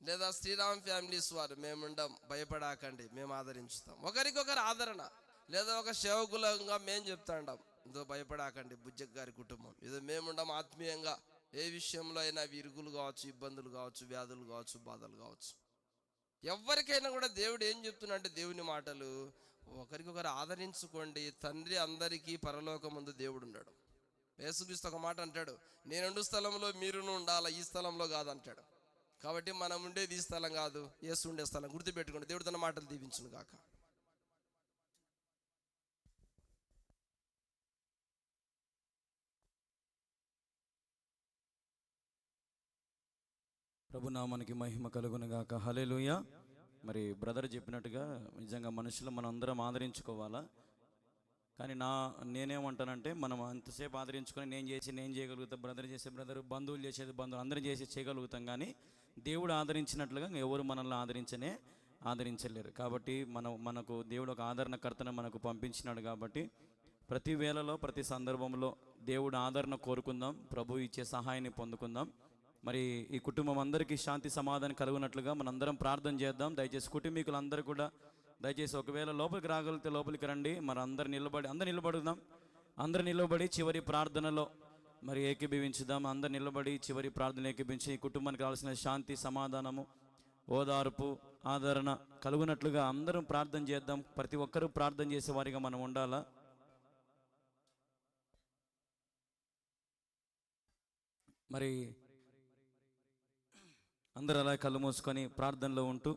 లేదా శ్రీరామ్ ఫ్యామిలీస్ వారు, మేముండం, భయపడాకండి, మేము ఆదరించుతాం. ఒకరికొకరు ఆదరణ. లేదా ఒక సేవకులంగా మేము చెప్తాండాం, ఇదో భయపడాకండి. బుజ్జక్క గారి కుటుంబం ఏదో మేముండం, ఆత్మీయంగా ఏ విషయంలో అయినా విరుగులు కావచ్చు, ఇబ్బందులు కావచ్చు, వ్యాధులు కావచ్చు, బాధలు కావచ్చు, ఎవరికైనా కూడా దేవుడు ఏం చెప్తున్నా అంటే, దేవుని మాటలు, ఒకరికొకరు ఆదరించుకోండి. తండ్రి అందరికీ పరలోకమందు దేవుడు ఉన్నాడు. యేసుక్రీస్తు ఒక మాట అంటాడు, నేనుండు స్థలంలో మీరును ఉండాలా, ఈ స్థలంలో కాదంటాడు. కాబట్టి మనం ఉండేది ఈ స్థలం కాదు, యేసు ఉండే స్థలం. గుర్తుపెట్టుకోండి. దేవుడు తన మాటలు దీవించును గాక. ప్రభునామానికి మహిమ కలుగును గాక. హల్లెలూయా. మరి బ్రదర్ చెప్పినట్టుగా నిజంగా మనుషులు మనం అందరం ఆదరించుకోవాలా. కానీ నేనేమంటానంటే, మనం అంతసేపు ఆదరించుకొని నేను చేయగలుగుతాం, బ్రదర్ చేసే బ్రదర్, బంధువులు చేసేది బంధువులు, అందరం చేయగలుగుతాం. కానీ దేవుడు ఆదరించినట్లుగా ఎవరు మనల్ని ఆదరించలేరు. కాబట్టి మనకు దేవుడు ఒక ఆదరణకర్తను మనకు పంపించినాడు. కాబట్టి ప్రతి వేళలో, ప్రతి సందర్భంలో దేవుడు ఆదరణ కోరుకుందాం, ప్రభు ఇచ్చే సహాయాన్ని పొందుకుందాం. మరి ఈ కుటుంబం అందరికీ శాంతి సమాధానం కలుగునట్లుగా మనందరం ప్రార్థన చేద్దాం. దయచేసి కుటుంబీకులందరూ కూడా దయచేసి ఒకవేళ లోపలికి రాగలిగితే లోపలికి రండి. మరి అందరు నిలబడుదాం. అందరు నిలబడి చివరి ప్రార్థనలో మరి ఏకీభవించుదాం. అందరు నిలబడి చివరి ప్రార్థన ఏకీభవించి ఈ కుటుంబానికి కావాల్సిన శాంతి సమాధానము, ఓదార్పు, ఆదరణ కలుగునట్లుగా అందరం ప్రార్థన చేద్దాం. ప్రతి ఒక్కరూ ప్రార్థన చేసేవారిగా మనం ఉండాలా. మరి అందరూ అలా కళ్ళు మూసుకొని ప్రార్థనలో ఉంటూ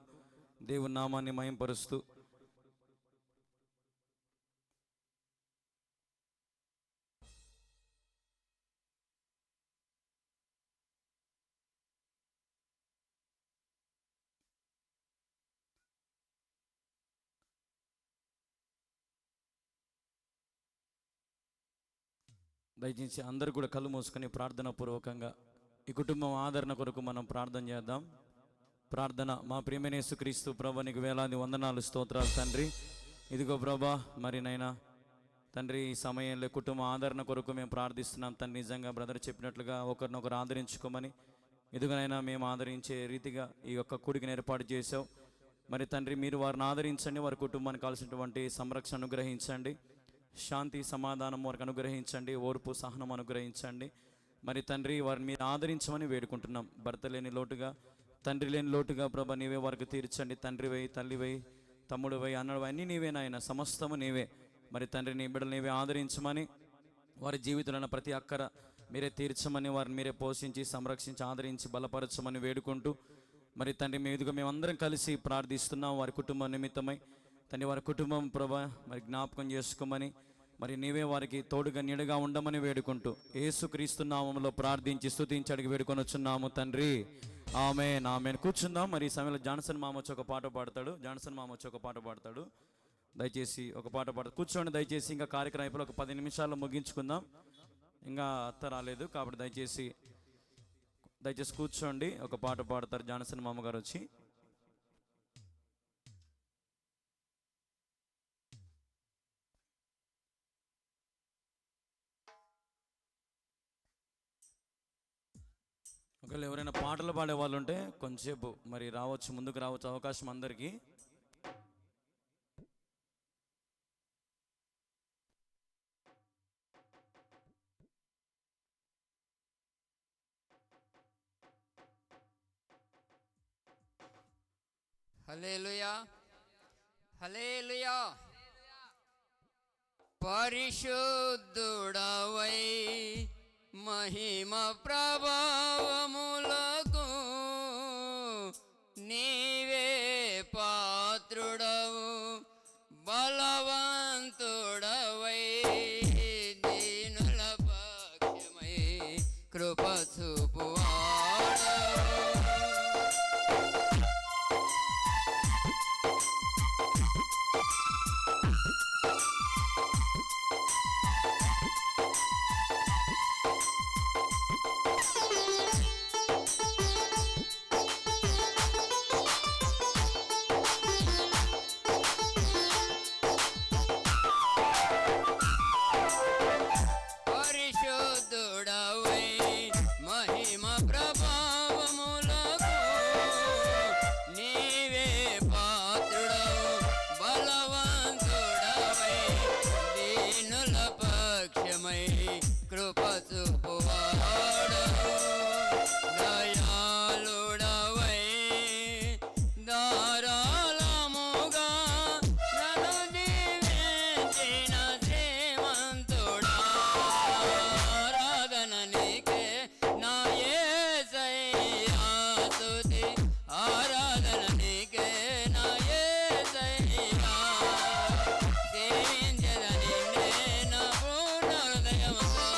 దేవుని నామాన్ని మహింపరుస్తూ దయచేసి అందరూ కూడా కళ్ళు మూసుకొని ప్రార్థన పూర్వకంగా ఈ కుటుంబం ఆదరణ కొరకు మనం ప్రార్థన చేద్దాం. ప్రార్థన. మా ప్రియమైన యేసుక్రీస్తు ప్రభు నీకు వేలాది వందనాలు, స్తోత్రాలు తండ్రి. ఇదిగో ప్రభా, మరి నైనా తండ్రి ఈ సమయంలో కుటుంబ ఆదరణ కొరకు మేము ప్రార్థిస్తున్నాం తండ్రి. నిజంగా బ్రదర్ చెప్పినట్లుగా ఒకరినొకరు ఆదరించుకోమని, ఇదిగోనైనా మేము ఆదరించే రీతిగా ఈ యొక్క కూడికను ఏర్పాటు చేసావు. మరి తండ్రి మీరు వారిని ఆదరించండి, వారి కుటుంబానికి కావాల్సినటువంటి సంరక్షణ అనుగ్రహించండి, శాంతి సమాధానం వారికి అనుగ్రహించండి, ఓర్పు సహనం అనుగ్రహించండి. మరి తండ్రి వారిని మీరు ఆదరించమని వేడుకుంటున్నాం. భర్త లేని లోటుగా, తండ్రి లేని లోటుగా ప్రభా నీవే వారికి తీర్చండి. తండ్రివై, తల్లివై, తమ్ముడివై, అన్నడివై అన్నీ నీవే నాయన, సమస్తము నీవే. మరి తండ్రి నీ బిడ్డలు నీవే ఆదరించమని, వారి జీవితంలో ప్రతి అక్కర మీరే తీర్చమని, వారిని మీరే పోషించి సంరక్షించి ఆదరించి బలపరచమని వేడుకుంటూ, మరి తండ్రి మీదుగా మేమందరం కలిసి ప్రార్థిస్తున్నాం వారి కుటుంబం నిమిత్తమై. తండ్రి వారి కుటుంబం ప్రభా మరి జ్ఞాపకం చేసుకోమని, మరి నీవే వారికి తోడుగా నీడగా ఉండమని వేడుకుంటూ యేసుక్రీస్తు నామములో ప్రార్థించి స్తుతించి అడిగి వేడుకొని వచ్చున్నాము తండ్రి. ఆమేన్, ఆమేన్. కూర్చుందాం. మరి ఈ సమయంలో జాన్సన్ మామ వచ్చి ఒక పాట పాడతాడు. దయచేసి ఒక పాట పాడతాడు. కూర్చోండి దయచేసి. ఇంకా కార్యక్రమం అయిపోయి ఒక 10 నిమిషాల్లో ముగించుకుందాం. ఇంకా అత్త రాలేదు కాబట్టి దయచేసి కూర్చోండి. ఒక పాట పాడతారు జాన్సన్ మామ గారు వచ్చి. ఒకవేళ ఎవరైనా పాటలు పాడే వాళ్ళు ఉంటే కొంచెంసేపు మరి రావచ్చు, ముందుకు రావచ్చు, అవకాశం అందరికీ. హల్లెలూయా, హల్లెలూయా. పరిశుద్ధుడవై మహిమ ప్రభావములకు నీవే పాత్రుడవు, బలవంతుడవై దీనుల పక్షమై కృప చూపువాడవు. పరిశుద్ధుడవై మహిమ ప్రభావములకు నీవే పాత్రుడవు, బలవంతుడవై దీనుల పక్షమై కృప చూపువాడవు. దయాళుడవై ధారాళముగా నన్ను దీవించిన శ్రీమంతుడా, ఆరాధన నీకే నా యేసయ్యా, స్తుతి ఆరాధన నీకే నా యేసయ్యా. సేవించెద నిన్నే నా పూర్ణ హృదయముతో,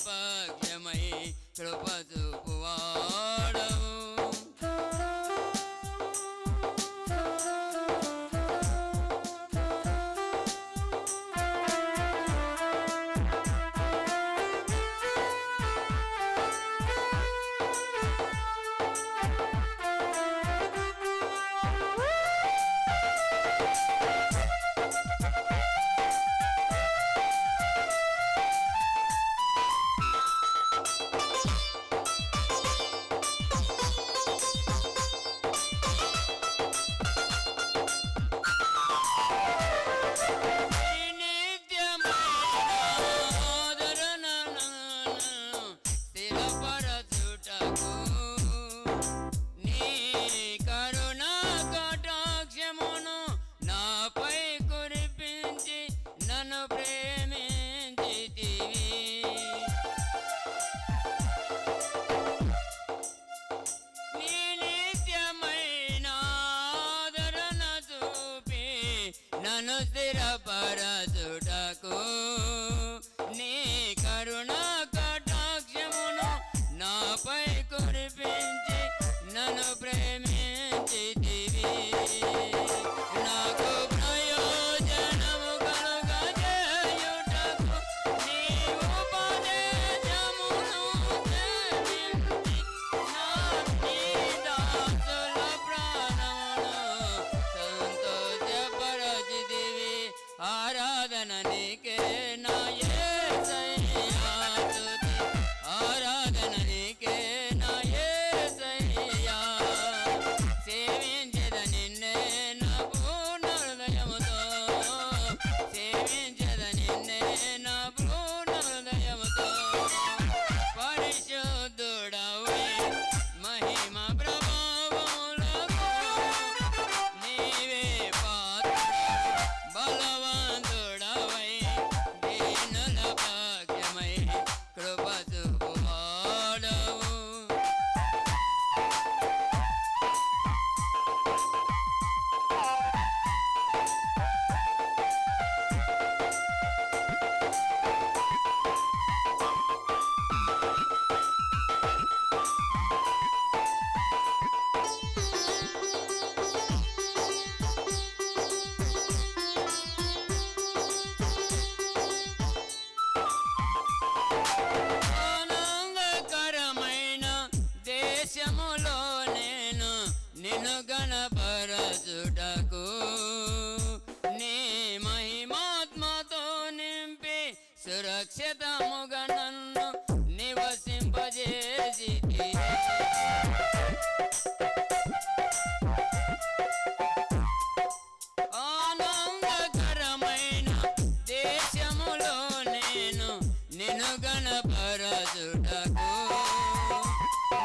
పక్షమై కృప చూపువాడవు. నన్ను స్థిరపరచుటకు నీ కరుణ కటాక్షమును నాపై కురిపించి నన్ను ప్రేమించితివి. నాకు ప్రయోజనము కలుగజేయుటకు నీ ఉపదేశమును ప్రేమించి నా నీ దాసుల ప్రాణమును సంతోషపరచితివి. ఆరాధన నీకే నా యేసయ్యా స్తుతి. ఆరాధన నీకే నా యేసయ్యా. సేవించెద నిన్నే నా పూర్ణ హృదయముతో. సేవించెద నిన్నే నా పూర్ణ హృదయముతో. పరిశుద్ధుడవై మహిమ ప్రభావములకు నీవే పాత్ర. బలవంతుడవై దీనుల భాగ్యమై కృప చూపువాడవు. ఆనందకరమైన దేశములో నేను నిన్ను గణపరచుటకు నీ మహిమాత్మతో నింపి సురక్షితముగా నన్ను నివసింపజేసితివి. ఆనందకరమైన దేశములో నేను నిన్ను గణపరచుటకు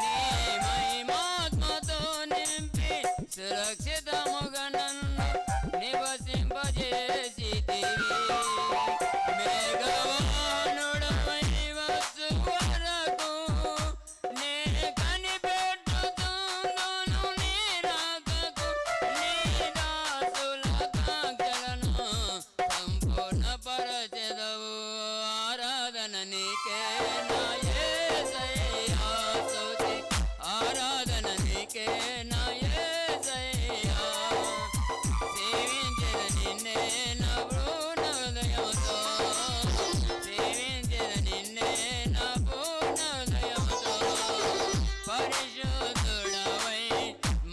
నీ మహిమాత్మతో నింపి సురక్షితముగా నన్ను నివసింపజేసితివి. మేఘవానుడవై వచ్చు వరకు నే కనిపెట్టుచుందును నీ రాకకు. నీ దాసుల కాంక్షలను సంపూర్ణపరచెదవు. ఆరాధన నీకే నా యేసయ్యా స్తుతి. ఆరాధన నీకే నా యేసయ్యా. సేవించెద నిన్నే నా పూర్ణ హృదయముతో. సేవించెద నిన్నే నా పూర్ణ హృదయముతో. పరిశుద్ధుడవై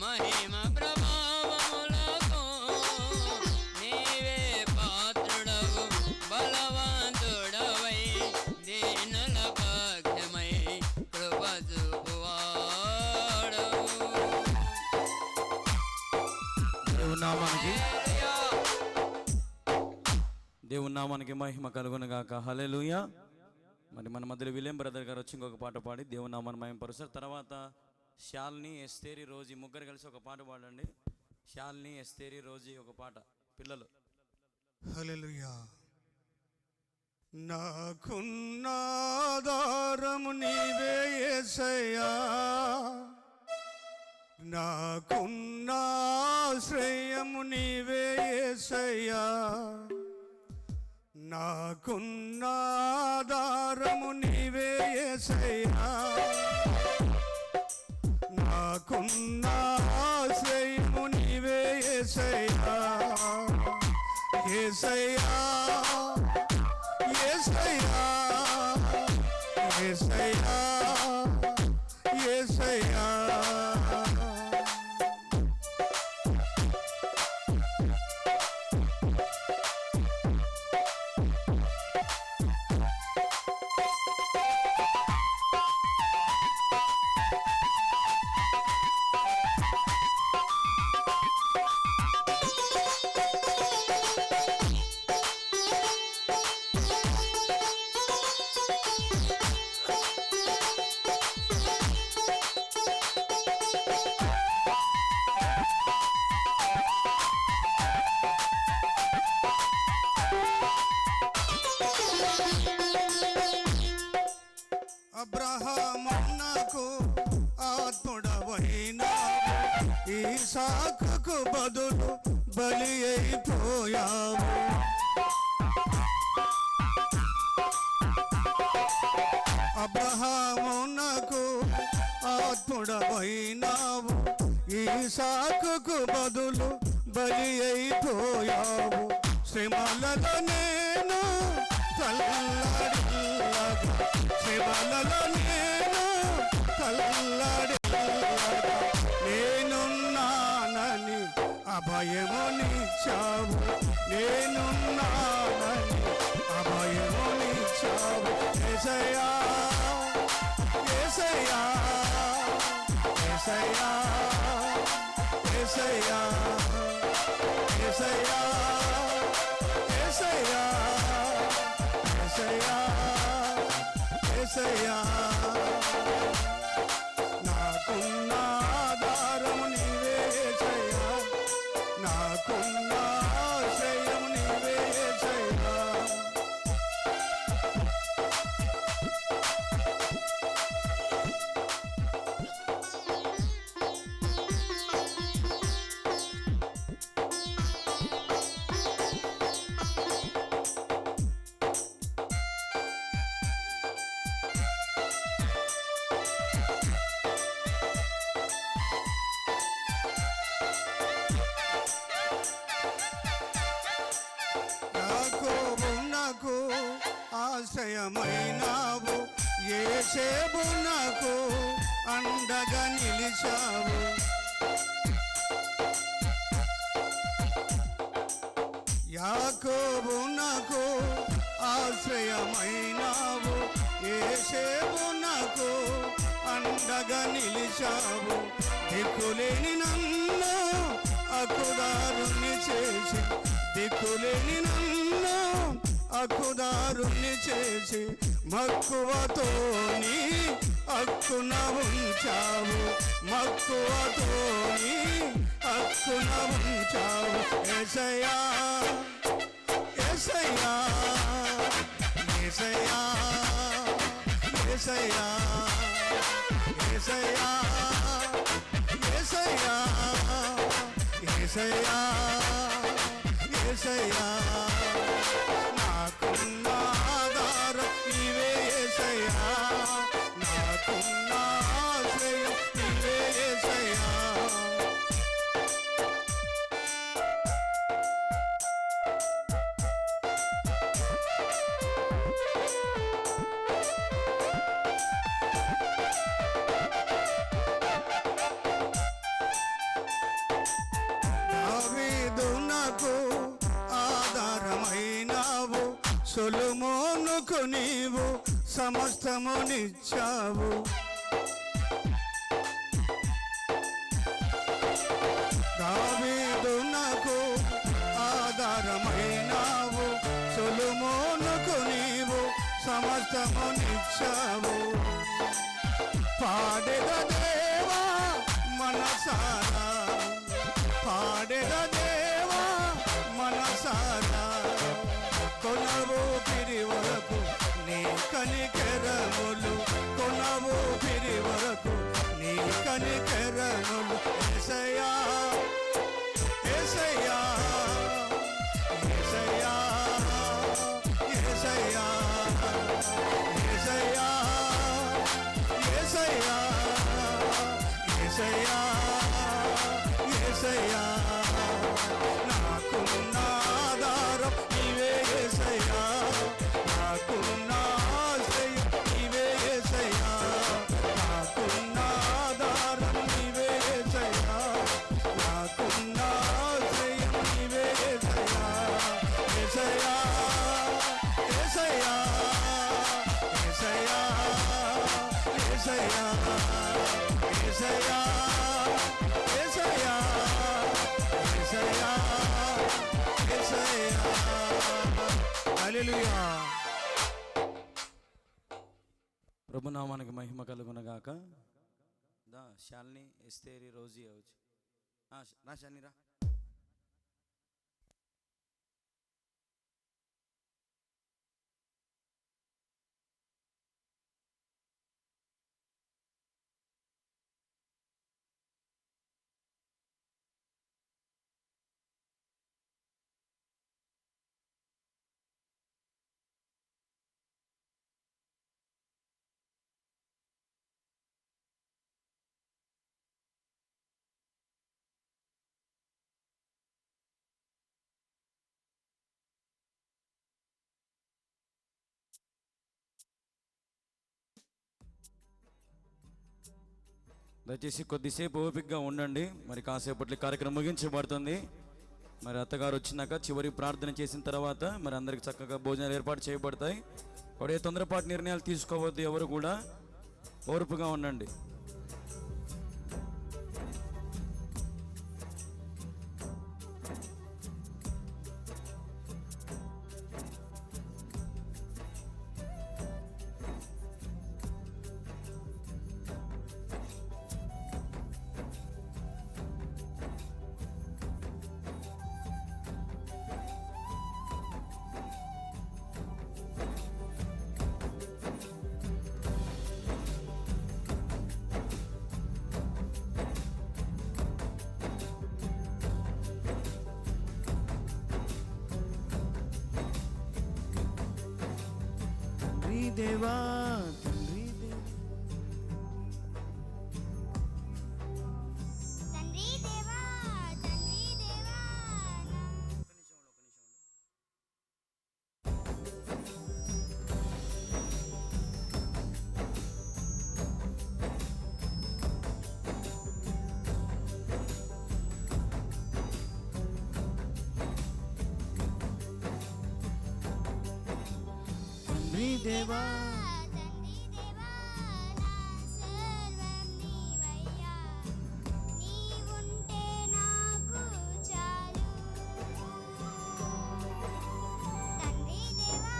మహిమ ప్రభావములకు నీవే పాత్రుడవు. బలవంతుడవై దీనుల భాగ్యమై కృప చూపువాడవు. దేవుని నామానికి మహిమ కలుగును గాక. హల్లెలూయా. మరి మన మధ్యలో విలియం బ్రదర్ గారు వచ్చి ఇంకొక పాట పాడి దేవుని నామాన్ని మహిమపరుస్తారు. తర్వాత శాలిని, ఎస్తేరి, రోజీ ముగ్గురు కలిసి ఒక పాట పాడండి. శాలిని, ఎస్తేరి, రోజీ ఒక పాట పిల్లలు. హల్లెలూయా. నాకున్న ఆధారము నీవే యేసయ్యా. నాకున్న ఆశ్రయము నీవే యేసయ్యా. నాకున్న ఆధారము నీవే యేసయ్యా యేసయ్యా అబ్రహామునకు ఆత్ముడవైనా ఈసాకుకు బదులు బలి అయిపోయావు. అబ్రహామునకు ఆత్ముడవైనావు ఈసాకుకు బదులు బలి అయిపోయావు. శ్రమలలో నేను తల్లడిల్లగా శ్రమలలో నేను తల్లడిల్లగా నేనున్నానని అభయమునిచ్చావు. నేనున్నానని అభయమునిచ్చావు. యేసయ్యా యేసయ్యా యేసయ్యా యేసయ్యా యేసయ్యా యేసయ్యా యేసయ్యా యేసయ్యా నాకున్న ఆధారము నీవే యేసయ్యా. నాకున్న ఆశ్రయము నీవే యేసయ్యా. యాకోబునకు ఆశ్రయమైనావు. యోసేపునకు అండగా నిలిచావు. యాకోబునకు ఆశ్రయమైనావు. యోసేపునకు అండగా నిలిచావు. దిక్కులేని నన్ను అకుదారుణ్ణి చేసి దిక్కులేని నన్ను అకుదారుణ్ణి చేసి మక్కువతోని అక్కున ఉంచావు. మక్కువతోని అక్కున ఉంచావు. యేసయ్యా యేసయ్యా యేసయ్యా యేసయ్యా యేసయ్యా యేసయ్యా యేసయ్యా యేసయ్యా నాకున్న ఆధారం నీవే యేసయ్యా. నాకున్న ఆశ్రయం నీవే యేసయ్యా. దావీదునకు ఆధారమైనావు. సొలొమోనుకు నీవు సమస్తమునిచ్చావు. దావీదునకు ఆధారమైనావు. సొలొమోనుకు నీవు సమస్తమునిచ్చావు. పాడెద దేవా మనసారా పాడెద దేవా మనసారా కొనవు పిరి వరకు నీ కనికెరములు. కొనవు పిరి వరకు నీ కనికెరములు. యేసయ్యా యేసయ్యా యేసయ్యా యేసయ్యా యేసయ్యా యేసయ్యా యేసయ్యా యేసయ్యా నాకున్న ఆధారం నీవే యేసయ్యా. నాకున్న ఆశ్రయం నీవే యేసయ్యా యేసయ్యా యేసయ్యా యేసయ్యా యేసయ్యా హల్లెలూయా. ప్రభునామానికి మహిమ కలుగునగాక. దా శాలిని ఎస్తేరి రోజీ అవచ్చు రా శాలిని రా. దయచేసి కొద్దిసేపు ఓపికగా ఉండండి. మరి కాసేపట్లో కార్యక్రమం ముగించబడుతుంది. మరి అత్తగారు వచ్చినాక చివరి ప్రార్థన చేసిన తర్వాత మరి అందరికి చక్కగా భోజనాలు ఏర్పాటు చేయబడతాయి. వాడే తొందరపాటు నిర్ణయాలు తీసుకోవద్దు, ఎవరు కూడా ఓర్పుగా ఉండండి. దేవా తండ్రి దేవా తండ్రి దేవా తండ్రి దేవా తండ్రి దేవా తండ్రి దేవా నా సర్వం నీవయ్యా నీవుంటే నాకు చాలు. తండ్రి దేవా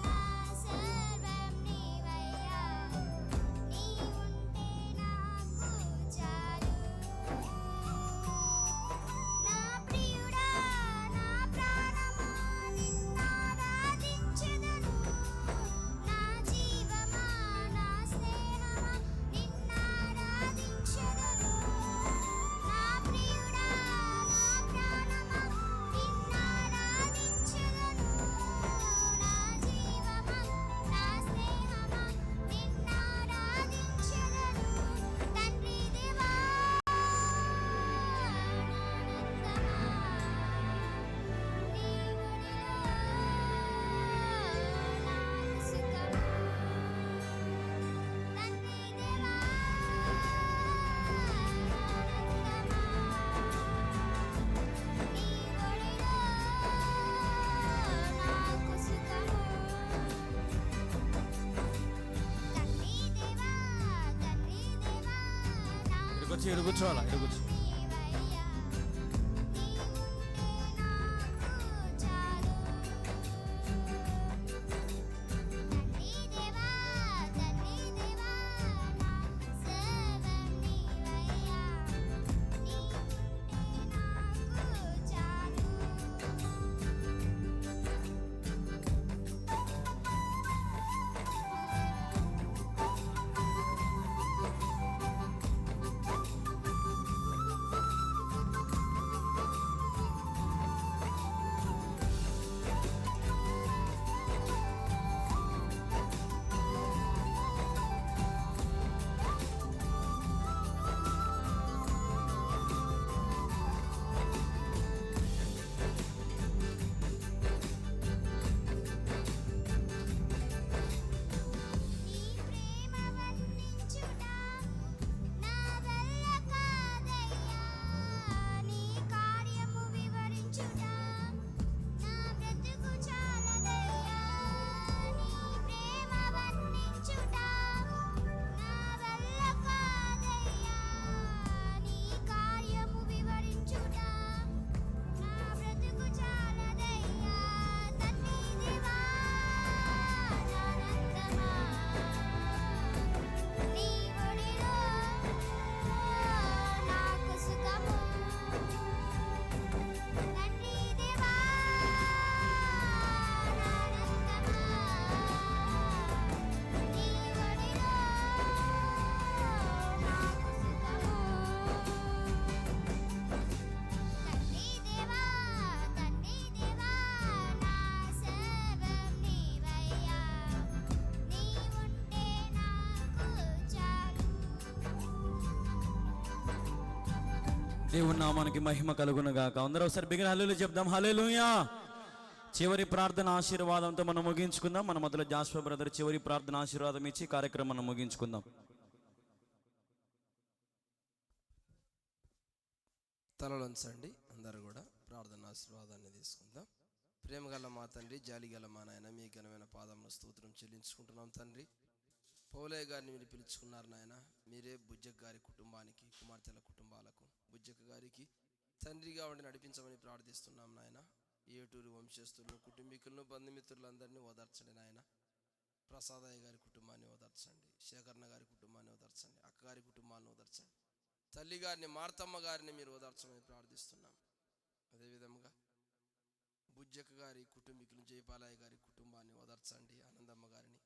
నా సర్వం నీవయ్యా నీవుంటే నాకు చాలు. నా ప్రియుడా నా ప్రాణమా నిన్నారాధించెదను. నా జీవమా నా స్నేహమా నిన్నారాధించెదను. నా ప్రియుడా నా ప్రాణమా నిన్నారాధించెదను. నా జీవమా నా స్నేహమా నిన్నారాధించెదను. తండ్రి దేవా ఇక్కడికి వచ్చి కూర్చోవాలా, ఇక్కడ కూర్చో. దేవుని నామానికి మహిమ కలుగును గాక. అందరూ ఒకసారి బిగిన హల్లెలూయా చెప్దాం. హల్లెలూయా. చివరి ప్రార్థన ఆశీర్వాదంతో మనం ముగించుకుందాం. మన మొదలు జాషువా బ్రదర్ చివరి ప్రార్థన ఆశీర్వాదం ఇచ్చి కార్యక్రమం ముగించుకుందాం. తలలోంచండి, అందరూ కూడా ప్రార్థన ఆశీర్వాదాన్ని తీసుకుందాం. ప్రేమగల మా తండ్రి, జాలిగల మా నాయన, మీ ఘనమైన పాదముల స్తోత్రం చెల్లించుకుంటున్నాం తండ్రి. పౌలయ్య గారిని మీరు పిలుచుకున్నారు నాయన. మీరే బుజ్జక్ గారి కుటుంబానికి, కుమార్తెల కుటుంబాలకు, బుజ్జక్ గారికి తండ్రిగా ఉండి నడిపించమని ప్రార్థిస్తున్నాం నాయన. ఏటూరు వంశస్థులను, కుటుంబీకులను, బంధుమిత్రులందరినీ ఓదార్చండి నాయన. ప్రసాదయ్య గారి కుటుంబాన్ని ఓదార్చండి, శేఖరణ గారి కుటుంబాన్ని ఓదార్చండి, అక్కగారి కుటుంబాన్ని ఓదార్చండి, తల్లి గారిని, మార్తమ్మ గారిని మీరు ఓదార్చమని ప్రార్థిస్తున్నాం. అదేవిధంగా బుజ్జక్క గారి కుటుంబీకులు, జయపాలయ్య గారి కుటుంబాన్ని ఓదార్చండి, ఆనందమ్మ గారిని,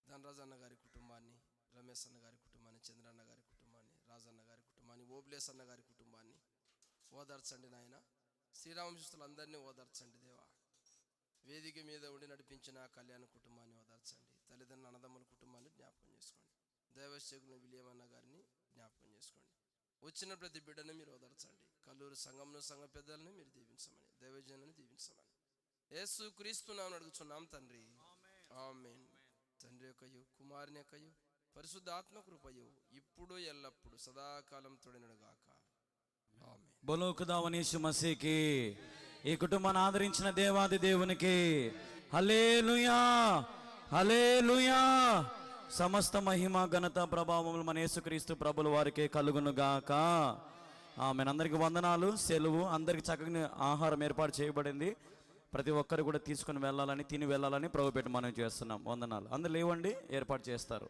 ధనరాజన్న గారి కుటుంబాన్ని, రమేష్ అన్న గారి కుటుంబాన్ని, చంద్రన్న గారి కుటుంబాన్ని, రాజన్న గారి కుటుంబాన్ని, ఓబ్లేస్ అన్న గారి కుటుంబాన్ని ఓదార్చండి నాయన. శ్రీరామకృష్ణులందరినీ ఓదార్చండి దేవా. వేదిక మీద ఉండి నడిపించిన కళ్యాణ కుటుంబాన్ని ఓదార్చండి. తల్లిదండ్రుల అన్నదమ్ముల కుటుంబాన్ని జ్ఞాపకం చేసుకోండి. దైవశేఖుల విలియమన్న గారిని జ్ఞాపకం చేసుకోండి. వచ్చిన ప్రతి బిడ్డను మీరు ఓదార్చండి. కల్లూరు సంఘంను, సంఘ పెద్దలను మీరు దీవించమని, దైవజనులను దీవించమని యేసు క్రీస్తునామమున అడుగుచున్నాం తండ్రి, ఆమేన్. తండ్రి యొక్కయు, కుమారుని యొక్కయు, పరిశుద్ధాత్మ కృపయు ఇప్పుడు ఎల్లప్పుడు సదాకాలం తోడైనగాక. ఆమేన్. బోలో ఖుదావనేసు మసీకి, ఈ కుటుంబాన్ని ఆదరించిన దేవాది దేవునికి హల్లెలూయా, హల్లెలూయా. సమస్త మహిమ, ఘనత, ప్రభావములు మన యేసుక్రీస్తు ప్రభుల వారికే కలుగును గాక. ఆమెన్. అందరికి వందనాలు, సెలవు. అందరికి చక్కగా ఆహారం ఏర్పాటు చేయబడింది. ప్రతి ఒక్కరు కూడా తీసుకుని వెళ్ళాలని, తిని వెళ్ళాలని ప్రభుపేట మనం చేస్తున్నాం. వందనాలు. అందరూ లేవండి, ఏర్పాటు చేస్తారు.